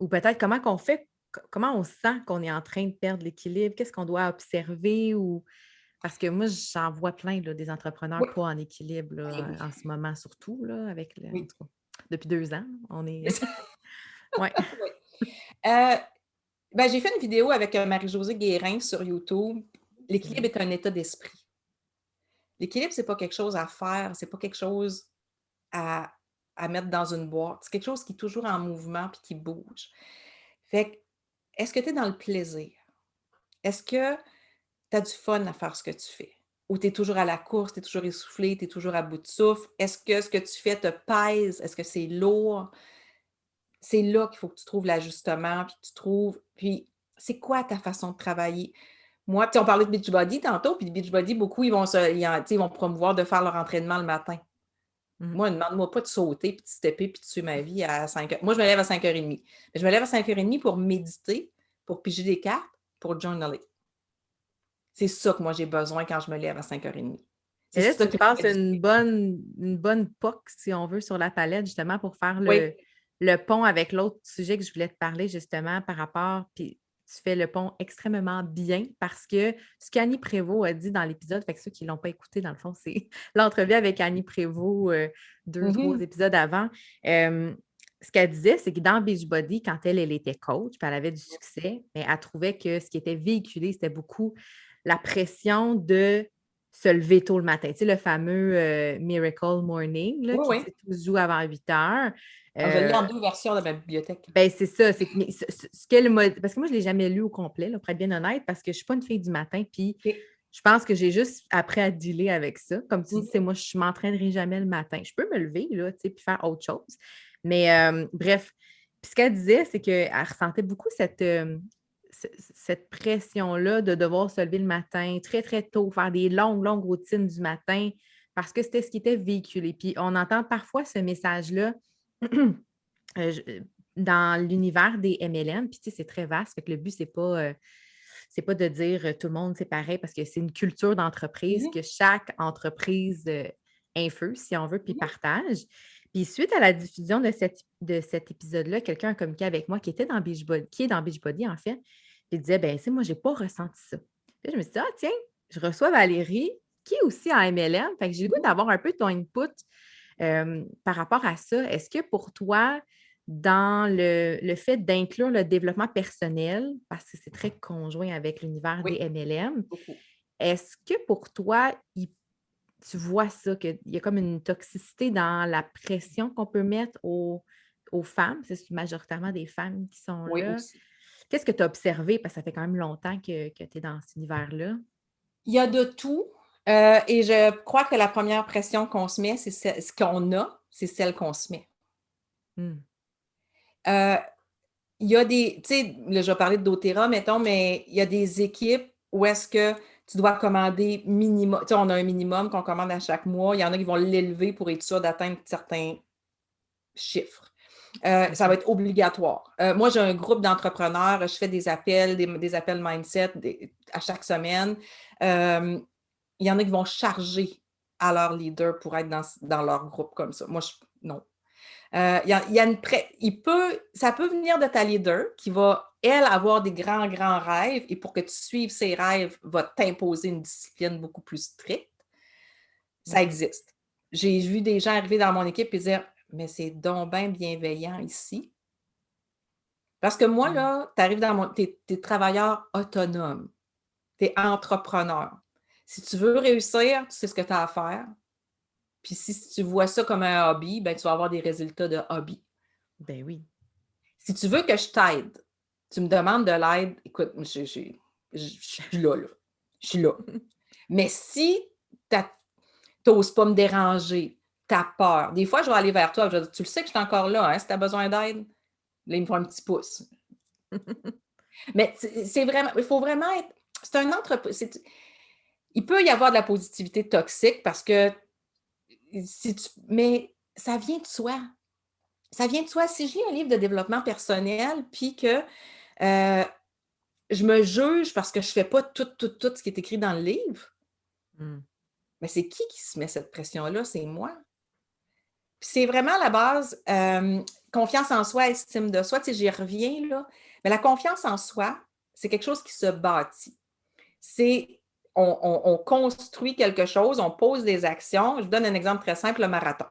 Ou peut-être comment qu'on fait, comment on sent qu'on est en train de perdre l'équilibre? Qu'est-ce qu'on doit observer? Ou parce que moi, j'en vois plein, là, des entrepreneurs Oui, pas en équilibre ben là, oui, en ce moment, surtout là, avec en oui. tout cas, depuis 2 ans, on est. Ouais. Oui. Euh, ben, j'ai fait une vidéo avec Marie-Josée Guérin sur YouTube. L'équilibre Mhm. est un état d'esprit. L'équilibre, c'est pas quelque chose à faire, c'est pas quelque chose à à mettre dans une boîte. C'est quelque chose qui est toujours en mouvement puis qui bouge. Fait que, est-ce que tu es dans le plaisir? Est-ce que tu as du fun à faire ce que tu fais? Ou tu es toujours à la course, tu es toujours essoufflé, tu es toujours à bout de souffle? Est-ce que ce que tu fais te pèse? Est-ce que c'est lourd? C'est là qu'il faut que tu trouves l'ajustement, puis c'est quoi ta façon de travailler? Moi, tu sais, on parlait de Beachbody tantôt, puis Beachbody, beaucoup, ils vont promouvoir de faire leur entraînement le matin. Mhm. Moi, demande-moi pas de sauter, puis de stepper, puis de suivre ma vie à 5 heures. Moi, je me lève à 5:30. Mais je me lève à 5:30 pour méditer, pour piger des cartes, pour journaler. C'est ça que moi, j'ai besoin quand je me lève à 5:30. C'est Et là, ça tu me qui me passes fait du bien. une bonne POC, si on veut, sur la palette, justement, pour faire Oui. le pont avec l'autre sujet que je voulais te parler, justement, par rapport, puis tu fais le pont extrêmement bien parce que ce qu'Annie Prévost a dit dans l'épisode, fait que ceux qui ne l'ont pas écouté, dans le fond, c'est l'entrevue avec Annie Prévost 2, 3 Mmh. épisodes avant. Euh, Ce qu'elle disait, c'est que dans Beachbody, quand elle était coach, puis elle avait du succès, mais elle trouvait que ce qui était véhiculé, c'était beaucoup la pression de se lever tôt le matin. Tu sais, le fameux Miracle Morning, là, Oui, qui dit oui. tout se joue avant 8 heures. Alors, je l'ai Euh, en 2 versions dans ma bibliothèque. ben, c'est ça. Mais ce qu'elle m'a. Parce que moi, je ne l'ai jamais lu au complet, là, pour être bien honnête, parce que je ne suis pas une fille du matin. Puis OK. je pense que j'ai juste appris à dealer avec ça. Comme tu dis, Mmh. c'est moi, je ne m'entraînerai jamais le matin. Je peux me lever, là, tu sais, puis faire autre chose. Mais bref. Puis ce qu'elle disait, c'est qu'elle ressentait beaucoup cette pression-là de devoir se lever le matin très, très tôt, faire des longues, longues routines du matin, parce que c'était ce qui était véhiculé. Puis on entend parfois ce message-là dans l'univers des MLM, puis tu sais, c'est très vaste, fait que le but, c'est pas de dire tout le monde c'est pareil, parce que c'est une culture d'entreprise Mmh. que chaque entreprise infuse, si on veut, puis Mmh. partage. Puis suite à la diffusion de cet épisode-là, quelqu'un a communiqué avec moi qui était dans Beachbody, qui est dans Beachbody, en fait, puis il disait, ben, tu sais, moi, j'ai pas ressenti ça. Puis je me suis dit, ah, tiens, je reçois Valérie, qui est aussi en MLM, fait que j'ai le goût Mmh. d'avoir un peu ton input par rapport à ça. Est-ce que pour toi, dans le fait d'inclure le développement personnel, parce que c'est très conjoint avec l'univers des Oui, MLM, beaucoup. est-ce que pour toi, tu vois ça, qu'il y a comme une toxicité dans la pression qu'on peut mettre aux femmes? C'est majoritairement des femmes qui sont Oui, là. aussi. Qu'est-ce que tu as observé? Parce que ça fait quand même longtemps que tu es dans cet univers-là. Il y a de tout, et je crois que la première pression qu'on se met, c'est ce qu'on a, c'est celle qu'on se met. Hmm. Heu, il y a des tu sais, là, je vais parler de doTERRA, mettons, mais il y a des équipes où est-ce que tu dois commander minimum tu sais, on a un minimum qu'on commande à chaque mois. Il y en a qui vont l'élever pour être sûr d'atteindre certains chiffres. Ça va OK. être obligatoire. Moi, j'ai un groupe d'entrepreneurs, je fais des appels, des appels mindset à chaque semaine. Hem, il y en a qui vont charger à leur leader pour être dans leur groupe comme ça. Moi, non. Il y a ça peut venir de ta leader qui va, elle, avoir des grands, grands rêves et pour que tu suives ses rêves, va t'imposer une discipline beaucoup plus stricte. Ça OK. existe. J'ai vu des gens arriver dans mon équipe et dire: «Mais c'est donc ben bienveillant ici». Parce que moi, Mmh. là, tu arrives t'es travailleur autonome, tu es entrepreneur. Si tu veux réussir, tu sais ce que tu as à faire. Puis si tu vois ça comme un hobby, ben, tu vas avoir des résultats de hobby. Ben oui. Si tu veux que je t'aide, tu me demandes de l'aide, écoute, je suis plus là, là. Je suis là. Mais si tu n'oses pas me déranger, tu as peur, des fois, je vais aller vers toi, je vais dire: «Tu le sais que je suis encore là, hein, si tu as besoin d'aide?» Là, il me faut un petit pouce. Mais c'est vraiment il faut vraiment être c'est un entrep c'est il peut y avoir de la positivité toxique parce que si tu mais ça vient de soi. Ça vient de soi. Si je lis un livre de développement personnel puis que, heu, je me juge parce que je fais pas tout ce qui est écrit dans le livre, Mmh. mais c'est qui se met cette pression-là? C'est moi. Puis c'est vraiment la base, confiance en soi, estime de soi, tu sais, j'y reviens là, mais la confiance en soi, c'est quelque chose qui se bâtit. C'est on construit quelque chose, on pose des actions. Je vous donne un exemple très simple, le marathon.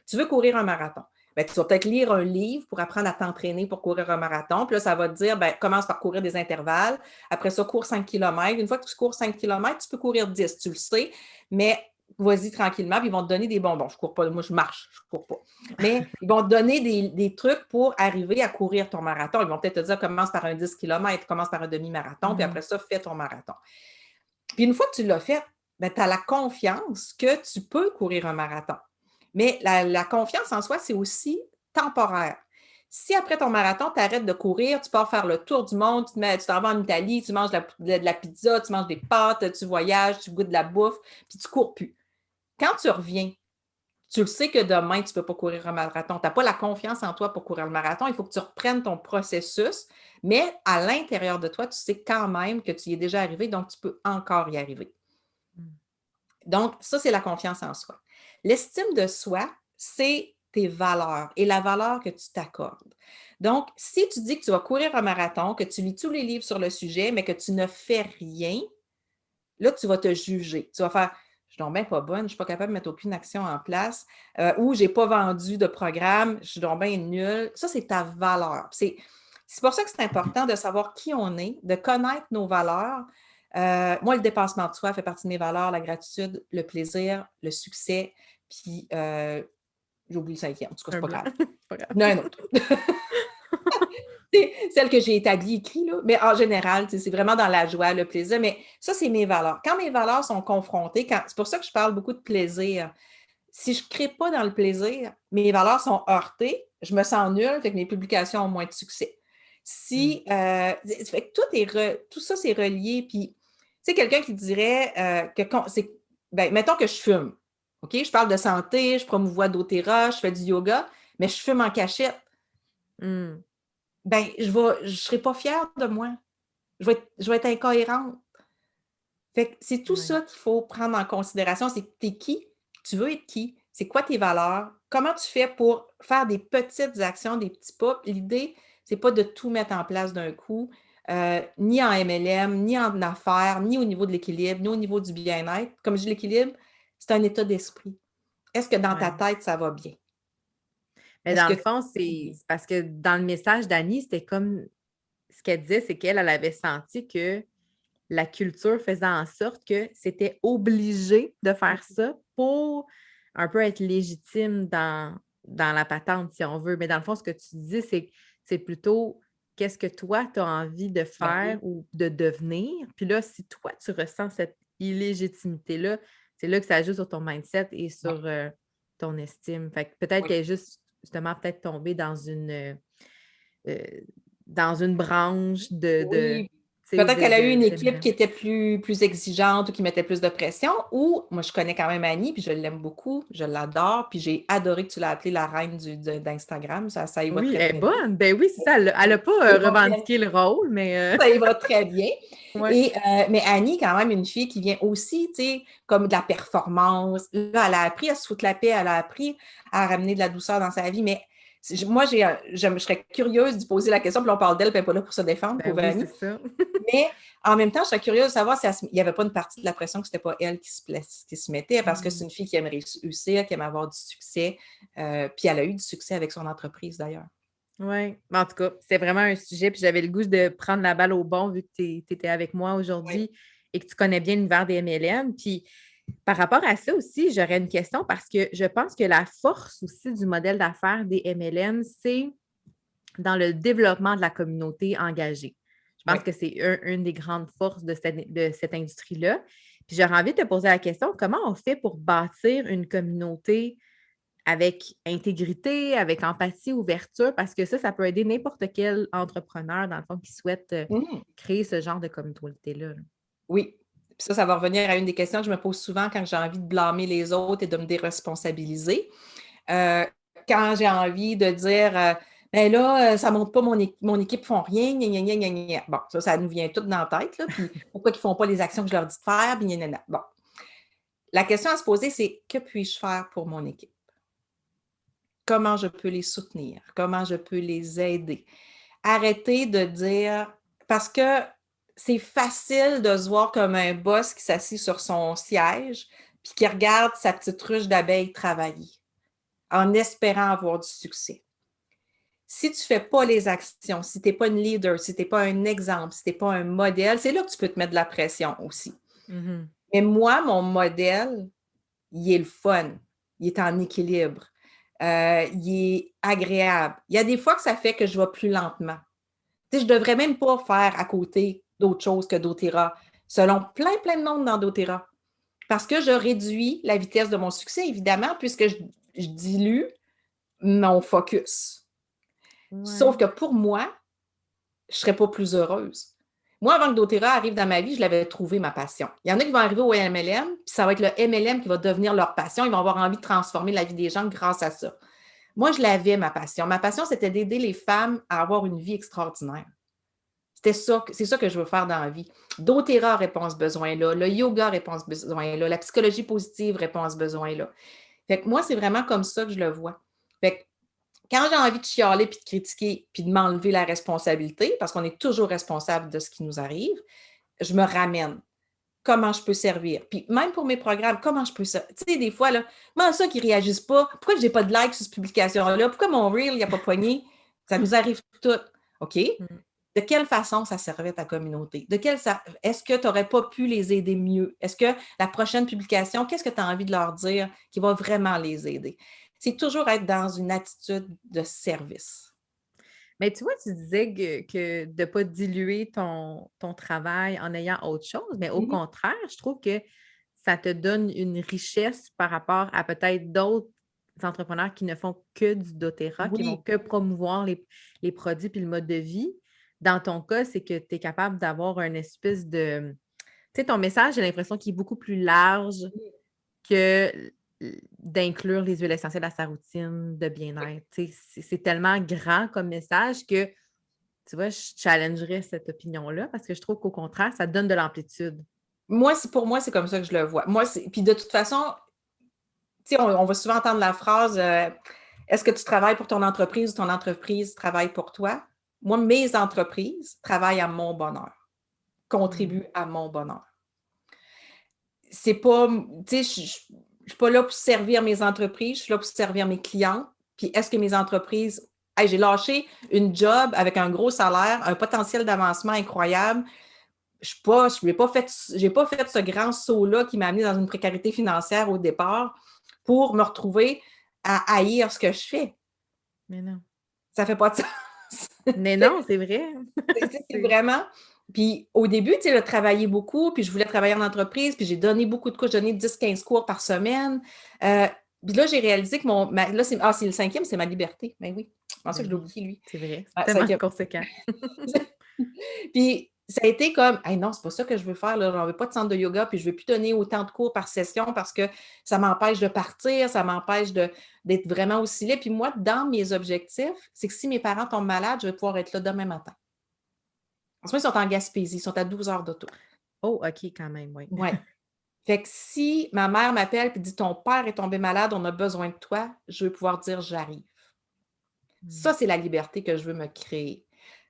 Tu veux courir un marathon. Ben, tu vas peut-être lire un livre pour apprendre à t'entraîner pour courir un marathon. Puis là, ça va te dire, ben, commence par courir des intervalles. Après ça, cours 5 kilomètres. Une fois que tu cours 5 kilomètres, tu peux courir 10, tu le sais, mais vas-y tranquillement, puis ils vont te donner des bonbons. Je cours pas, moi je marche, je cours pas. Mais ils vont te donner des trucs pour arriver à courir ton marathon. Ils vont peut-être te dire, commence par un 10 kilomètres, commence par un demi-marathon, puis Mmh. après ça, fais ton marathon. Puis une fois que tu l'as fait, ben, tu as la confiance que tu peux courir un marathon. Mais la confiance en soi, c'est aussi temporaire. Si après ton marathon, tu arrêtes de courir, tu pars faire le tour du monde, tu t'en vas en Italie, tu manges de la pizza, tu manges des pâtes, tu voyages, tu goûtes de la bouffe, puis tu ne cours plus. Quand tu reviens, tu le sais que demain, tu ne peux pas courir un marathon. Tu n'as pas la confiance en toi pour courir le marathon. Il faut que tu reprennes ton processus, mais à l'intérieur de toi, tu sais quand même que tu y es déjà arrivé, donc tu peux encore y arriver. Mmh. Donc, ça, c'est la confiance en soi. L'estime de soi, c'est tes valeurs et la valeur que tu t'accordes. Donc, si tu dis que tu vas courir un marathon, que tu lis tous les livres sur le sujet, mais que tu ne fais rien, là, tu vas te juger. Tu vas faire: «Je suis donc bien pas bonne, je ne suis pas capable de mettre aucune action en place, ou j'ai pas vendu de programme, je suis donc bien nulle». Ça, c'est ta valeur. C'est pour ça que c'est important de savoir qui on est, de connaître nos valeurs. Moi, le dépassement de soi fait partie de mes valeurs, la gratitude, le plaisir, le succès, puis, j'ai oublié le 5e, en tout cas, c'est Un pas blanc. grave. Pas grave. Il y en a un autre. C'est celle que j'ai établie, écrit, là. Mais en général, tu sais, c'est vraiment dans la joie, le plaisir. Mais ça, c'est mes valeurs. Quand mes valeurs sont confrontées, c'est pour ça que je parle beaucoup de plaisir. Si je ne crée pas dans le plaisir, mes valeurs sont heurtées, je me sens nulle, fait que mes publications ont moins de succès. Mmh. Si, fait que tout ça, c'est relié. Puis, tu sais, quelqu'un qui dirait ben, mettons que je fume. OK? Je parle de santé, je promouvois doTERRA, je fais du yoga, mais je fume en cachette. Mmh. Ben, je serai pas fière de moi. Je vais être incohérente. Fait que c'est tout Ouais. ça qu'il faut prendre en considération, c'est tu es qui? Tu veux être qui? C'est quoi tes valeurs? Comment tu fais pour faire des petites actions, des petits pas? L'idée, c'est pas de tout mettre en place d'un coup, ni en MLM, ni en affaires, ni au niveau de l'équilibre, ni au niveau du bien-être. Comme je dis, l'équilibre, c'est un état d'esprit. Est-ce que dans ta Ouais. tête, ça va bien? Mais Est-ce dans que le tu fond, te sens bien? c'est parce que dans le message d'Annie, c'était comme ce qu'elle disait, c'est qu'elle avait senti que la culture faisait en sorte que c'était obligé de faire ça pour un peu être légitime dans la patente, si on veut. Mais dans le fond, ce que tu dis, c'est plutôt qu'est-ce que toi, tu as envie de Ben faire oui, ou de devenir. Puis là, si toi, tu ressens cette illégitimité-là, c'est là que ça joue sur ton mindset et ouais. sur ton estime. Fait que peut-être Oui. qu'elle est juste, justement, peut-être tombée euh, dans une branche Oui, tu sais, peut-être qu'elle a eu une équipe d'MLM. qui était plus exigeante ou qui mettait plus de pression ou moi, je connais quand même Annie, puis je l'aime beaucoup, je l'adore, puis j'ai adoré que tu l'as appelée la reine d'Instagram, ça y va Oui, très, elle est très bien. bonne. Ben oui, c'est ça. Elle a pas Ça y va très revendiqué le rôle, mais ça y va très bien ouais. et mais Annie, quand même, une fille qui vient aussi, tu sais, comme de la performance. Là, elle a appris à se foutre la paix, elle a appris à ramener de la douceur dans sa vie, mais moi, je serais curieuse de poser la question, puis là, on parle d'elle, puis elle n'est pas là pour se défendre, Ben pauvre oui, c'est Annie. ça. Mais en même temps, je serais curieuse de savoir s'il n'y avait pas une partie de la pression que ce n'était pas elle qui se mettait, parce que c'est Mmh. une fille qui aime réussir, qui aime avoir du succès. Puis elle a eu du succès avec son entreprise d'ailleurs. Oui. En tout cas, c'est vraiment un sujet, puis j'avais le goût de prendre la balle au bon vu que tu étais avec moi Oui. aujourd'hui et que tu connais bien l'univers des MLM. Puis par rapport à ça aussi, j'aurais une question parce que je pense que la force aussi du modèle d'affaires des MLM, c'est dans le développement de la communauté engagée. Je Oui. pense que c'est une des grandes forces de cette industrie-là. Puis j'aurais envie de te poser la question, comment on fait pour bâtir une communauté avec intégrité, avec empathie, ouverture, parce que ça peut aider n'importe quel entrepreneur, dans le fond, qui souhaite Mhm. créer ce genre de communauté-là. Oui. Puis ça va revenir à une des questions que je me pose souvent quand j'ai envie de blâmer les autres et de me déresponsabiliser. Euh, Quand j'ai envie de dire ben là, ça ne monte pas, mon équipe ne font rien, gna, gna, gna, gna, gna. Bon, ça nous vient tout dans la tête, là, puis pourquoi ils ne font pas les actions que je leur dis de faire, puis gna, gna, gna. Bon. La question à se poser, c'est que puis-je faire pour mon équipe? Comment je peux les soutenir? Comment je peux les aider? Arrêter de dire, parce que c'est facile de se voir comme un boss qui s'assied sur son siège puis qui regarde sa petite ruche d'abeilles travailler en espérant avoir du succès. Si tu ne fais pas les actions, si tu n'es pas une leader, si tu n'es pas un exemple, si tu n'es pas un modèle, c'est là que tu peux te mettre de la pression aussi. Mm-hmm. Mais moi, mon modèle, il est le fun, il est en équilibre, il est agréable. Il y a des fois que ça fait que je vais plus lentement. Tu sais, je ne devrais même pas faire à côté d'autres choses que doTERRA, selon plein de monde dans doTERRA. Parce que je réduis la vitesse de mon succès, évidemment, puisque je dilue mon focus. Sauf Ouais. que pour moi, je ne serais pas plus heureuse. Moi, avant que doTERRA arrive dans ma vie, je l'avais trouvé, ma passion. Il y en a qui vont arriver au MLM, puis ça va être le MLM qui va devenir leur passion. Ils vont avoir envie de transformer la vie des gens grâce à ça. Moi, je l'avais, ma passion. Ma passion, c'était d'aider les femmes à avoir une vie extraordinaire. C'est ça que je veux faire dans la vie. doTERRA répond à ce besoin-là. Le yoga répond à ce besoin-là. La psychologie positive répond à ce besoin-là. Fait que moi, c'est vraiment comme ça que je le vois. Fait que quand j'ai envie de chialer puis de critiquer puis de m'enlever la responsabilité, parce qu'on est toujours responsable de ce qui nous arrive, je me ramène. Comment je peux servir? Puis même pour mes programmes, comment je peux ça? Tu sais, des fois, là, comment ça qu'ils ne réagissent pas? Pourquoi je n'ai pas de like sur cette publication-là? Pourquoi mon reel, il n'y a pas poigné? Ça nous arrive tout. OK? Mm. De quelle façon ça servait ta communauté? Est-ce que tu n'aurais pas pu les aider mieux? Est-ce que la prochaine publication, qu'est-ce que tu as envie de leur dire qui va vraiment les aider? C'est toujours être dans une attitude de service. Mais tu vois, tu disais que de ne pas diluer ton travail en ayant autre chose, mais au Mhm. contraire, je trouve que ça te donne une richesse par rapport à peut-être d'autres entrepreneurs qui ne font que du doTERRA, qui vont Oui, que promouvoir les produits puis le mode de vie. Dans ton cas, c'est que tu es capable d'avoir une espèce de... Tu sais, ton message, j'ai l'impression qu'il est beaucoup plus large que d'inclure les huiles essentielles à sa routine de bien-être. Tu sais, c'est tellement grand comme message que, tu vois, je challengerais cette opinion-là parce que je trouve qu'au contraire, ça donne de l'amplitude. pour moi, c'est comme ça que je le vois. Puis de toute façon, tu sais, on va souvent entendre la phrase est-ce que tu travailles pour ton entreprise ou ton entreprise travaille pour toi? Moi, mes entreprises travaillent à mon bonheur, Mm. contribuent à mon bonheur. C'est pas, tu sais, je ne suis pas là pour servir mes entreprises, je suis là pour servir mes clients. Puis est-ce que mes entreprises, hey, j'ai lâché une job avec un gros salaire, un potentiel d'avancement incroyable. Je n'ai pas fait ce grand saut-là qui m'a amené dans une précarité financière au départ pour me retrouver à haïr ce que je fais. Mais non. Ça fait pas de sens. Mais non, c'est vrai. C'est vraiment. Puis au début, tu sais, j'ai travaillé beaucoup, puis je voulais travailler en entreprise, puis j'ai donné beaucoup de cours, j'ai donné 10-15 cours par semaine. Puis là, j'ai réalisé que là, c'est le cinquième, c'est ma liberté. Ben oui, je pensais que Ben je l'ai oui, oublié, lui. c'est vrai. C'est Ah, tellement cinquième. conséquent. Puis ça a été comme, hey, non, c'est pas ça que je veux faire, là. Je n'en veux pas de centre de yoga, puis je ne veux plus donner autant de cours par session parce que ça m'empêche de partir, ça m'empêche d'être vraiment aussi libre. Puis moi, dans mes objectifs, c'est que si mes parents tombent malades, je vais pouvoir être là demain matin. En ce moment, ils sont en Gaspésie, ils sont à 12 heures d'auto. Oh, OK, quand même, oui. Ouais. Fait que si ma mère m'appelle et dit ton père est tombé malade, on a besoin de toi, je vais pouvoir dire j'arrive. Mm. Ça, c'est la liberté que je veux me créer.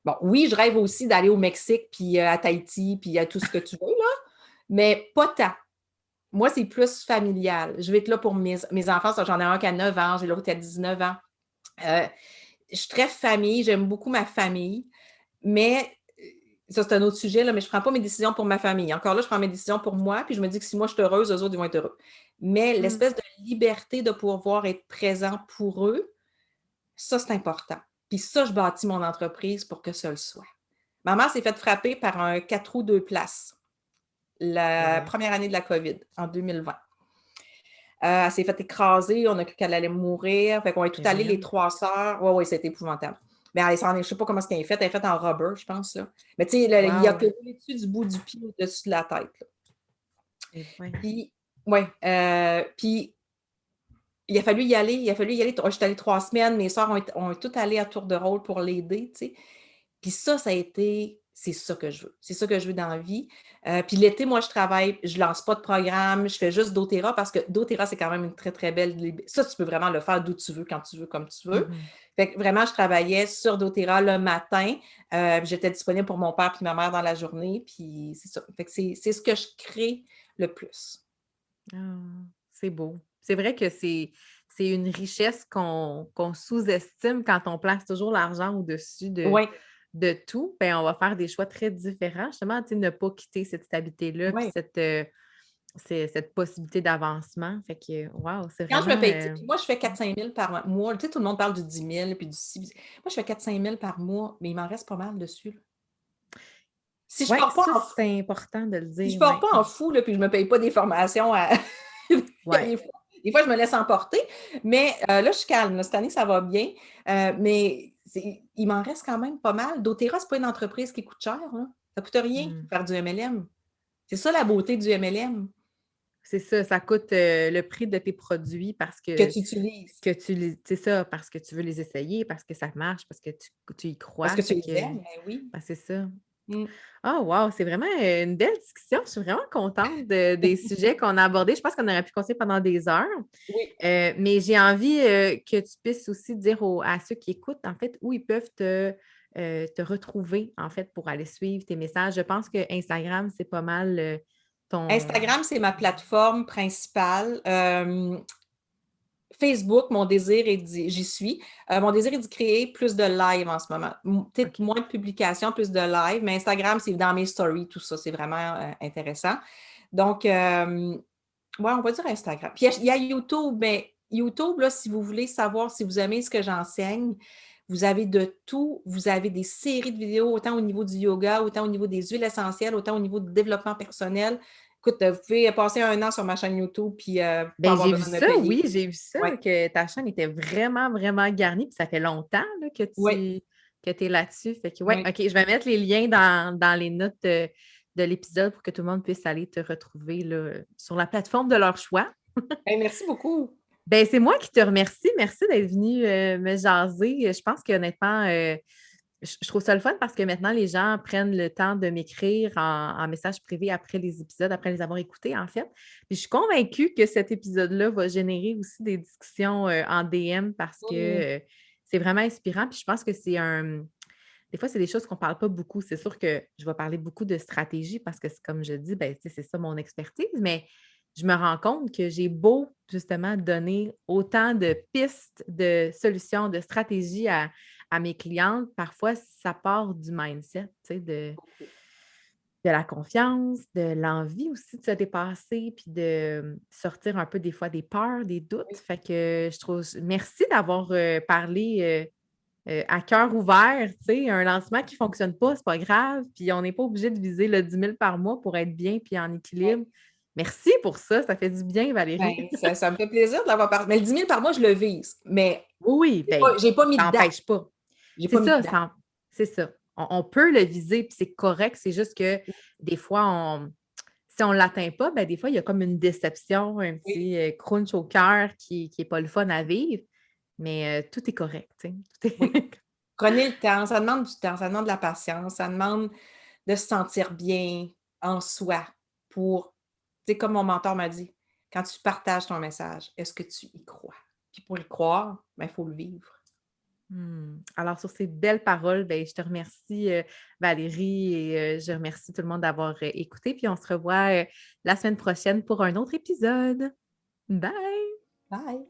Bon, oui, je rêve aussi d'aller au Mexique, puis à Tahiti, puis à tout ce que tu veux, là, mais pas tant. Moi, c'est plus familial. Je vais être là pour mes enfants. J'en ai un qui a 9 ans, j'ai l'autre qui a 19 ans. je suis très famille, j'aime beaucoup ma famille, mais ça, c'est un autre sujet, là, mais je ne prends pas mes décisions pour ma famille. Encore là, je prends mes décisions pour moi, puis je me dis que si moi, je suis heureuse, eux autres, ils vont être heureux. Mais Mmh. l'espèce de liberté de pouvoir être présent pour eux, ça, c'est important. Puis ça, je bâtis mon entreprise pour que ça le soit. Ma mère s'est faite frapper par un 4 roues 2 places la Ouais. première année de la COVID, en 2020. Elle s'est faite écraser, on a cru qu'elle allait mourir. Fait qu'on est toutes Mais allées, les voyons. 3 sœurs. Ouais, ouais, c'était épouvantable. Mais je ne sais pas comment est-ce qu'elle est faite. Elle est faite en rubber, je pense. Là. Mais tu sais, il y a que Wow! dessus du bout du pied au-dessus de la tête. Là. Et voyons. Puis, ouais. Puis, il a fallu y aller. Je suis allée 3 semaines. Mes sœurs ont toutes allé à tour de rôle pour l'aider, tu sais. Puis ça a été c'est ça que je veux. C'est ça que je veux dans la vie. Puis l'été, moi, je travaille, je lance pas de programme, je fais juste doTERRA parce que doTERRA, c'est quand même une très, très belle ça, tu peux vraiment le faire d'où tu veux, quand tu veux, comme tu veux. Mmh. Fait que vraiment, je travaillais sur doTERRA le matin. J'étais disponible pour mon père puis ma mère dans la journée. Puis c'est ça. Fait que c'est ce que je crée le plus. Ah, c'est beau. C'est vrai que c'est une richesse qu'on sous-estime quand on place toujours l'argent au-dessus Oui, de tout. Ben, on va faire des choix très différents. Justement, tu sais, ne pas quitter cette stabilité-là, puis oui. cette possibilité d'avancement. Fait que, wow, c'est Quand je me vraiment. paye, puis moi, je fais 4-5 000 par mois. Tu sais, tout le monde parle du 10 000 puis du 6 000. Moi, je fais 4-5 000 par mois, mais il m'en reste pas mal dessus. Là. Si je Oui, pars pas ça, en fou, c'est important de le si je dire, pars oui. pas en fou, là, puis je me paye pas des formations à Ouais. des fois, je me laisse emporter, mais là, je suis calme. Là. Cette année, ça va bien. Mais il m'en reste quand même pas mal. doTERRA, c'est pas une entreprise qui coûte cher. Là. Ça coûte rien Mm. faire du MLM. C'est ça la beauté du MLM C'est ça, ça coûte le prix de tes produits parce que que, tu utilises c'est ça, parce que tu veux les essayer, parce que ça marche, parce que tu y parce crois. que tu Fait les que, aimes. Ben oui. ben, c'est ça. Mm. Ah, wow, c'est vraiment une belle discussion. Je suis vraiment contente des sujets qu'on a abordés. Je pense qu'on aurait pu continuer pendant des heures. Oui. Mais j'ai envie que tu puisses aussi dire à ceux qui écoutent, en fait, où ils peuvent te retrouver, en fait, pour aller suivre tes messages. Je pense que Instagram, c'est pas mal ton. Instagram, c'est ma plateforme principale. Facebook, mon désir est j'y suis. Mon désir est d'y créer plus de live en ce moment. Peut-être OK. moins de publications, plus de live, mais Instagram, c'est dans mes stories, tout ça. C'est vraiment intéressant. Donc, ouais, on va dire Instagram. Puis il y a YouTube, mais YouTube, là, si vous voulez savoir si vous aimez ce que j'enseigne, vous avez de tout. Vous avez des séries de vidéos, autant au niveau du yoga, autant au niveau des huiles essentielles, autant au niveau du développement personnel. Écoute, vous pouvez passer 1 an sur ma chaîne YouTube puis pas Ben, avoir j'ai vu besoin de me ça, payer. oui, j'ai vu ça, Oui, que ta chaîne était vraiment, vraiment garnie, puis ça fait longtemps là, oui, que tu es là-dessus. Fait que, ouais, oui. OK, je vais mettre les liens dans les notes de l'épisode pour que tout le monde puisse aller te retrouver là, sur la plateforme de leur choix. Hey, merci beaucoup. Ben, c'est moi qui te remercie. Merci d'être venu me jaser. Je pense qu'honnêtement, je trouve ça le fun parce que maintenant, les gens prennent le temps de m'écrire en message privé après les épisodes, après les avoir écoutés, en fait. Puis je suis convaincue que cet épisode-là va générer aussi des discussions en DM parce Mm. que c'est vraiment inspirant. Puis je pense que c'est un. Des fois, c'est des choses qu'on ne parle pas beaucoup. C'est sûr que je vais parler beaucoup de stratégie parce que, comme je dis, ben, c'est ça mon expertise, mais je me rends compte que j'ai beau justement donner autant de pistes, de solutions, de stratégies à mes clientes. Parfois, ça part du mindset, tu sais, de la confiance, de l'envie aussi de se dépasser, puis de sortir un peu des fois des peurs, des doutes. Oui. Fait que je trouve, merci d'avoir parlé à cœur ouvert, tu sais, un lancement qui ne fonctionne pas, c'est pas grave, puis on n'est pas obligé de viser le 10 000 par mois pour être bien puis en équilibre. Merci pour ça fait du bien, Ben, Valérie. ça me fait plaisir de l'avoir parlé. Mais le 10 000 par mois, je le vise. Mais Oui, j'ai bien, pas, j'ai pas mis ça de date. n'empêche pas. J'ai C'est pas mis de ça, date. c'est ça. On peut le viser, puis c'est correct. C'est juste que des fois, si on ne l'atteint pas, ben, des fois, il y a comme une déception, un Oui, petit crunch au cœur qui n'est pas le fun à vivre. Mais tout est correct. Tu sais. oui. Prenez le temps. Ça demande du temps. Ça demande de la patience. Ça demande de se sentir bien en soi pour, tu sais, comme mon mentor m'a dit, quand tu partages ton message, est-ce que tu y crois? Puis pour y croire, ben, il faut le vivre. Alors, sur ces belles paroles, ben, je te remercie, Valérie, et je remercie tout le monde d'avoir écouté. Puis on se revoit la semaine prochaine pour un autre épisode. Bye! Bye!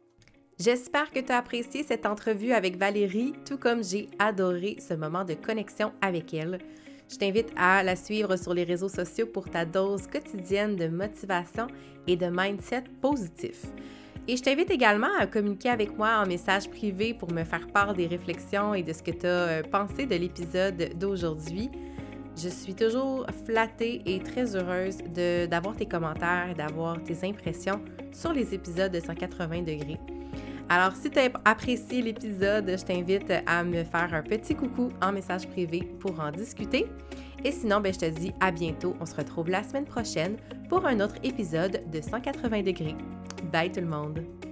J'espère que tu as apprécié cette entrevue avec Valérie, tout comme j'ai adoré ce moment de connexion avec elle. Je t'invite à la suivre sur les réseaux sociaux pour ta dose quotidienne de motivation et de mindset positif. Et je t'invite également à communiquer avec moi en message privé pour me faire part des réflexions et de ce que tu as pensé de l'épisode d'aujourd'hui. Je suis toujours flattée et très heureuse d'avoir tes commentaires et d'avoir tes impressions sur les épisodes de 180 degrés. Alors, si tu as apprécié l'épisode, je t'invite à me faire un petit coucou en message privé pour en discuter. Et sinon, je te dis à bientôt. On se retrouve la semaine prochaine pour un autre épisode de 180 degrés. Bye tout le monde!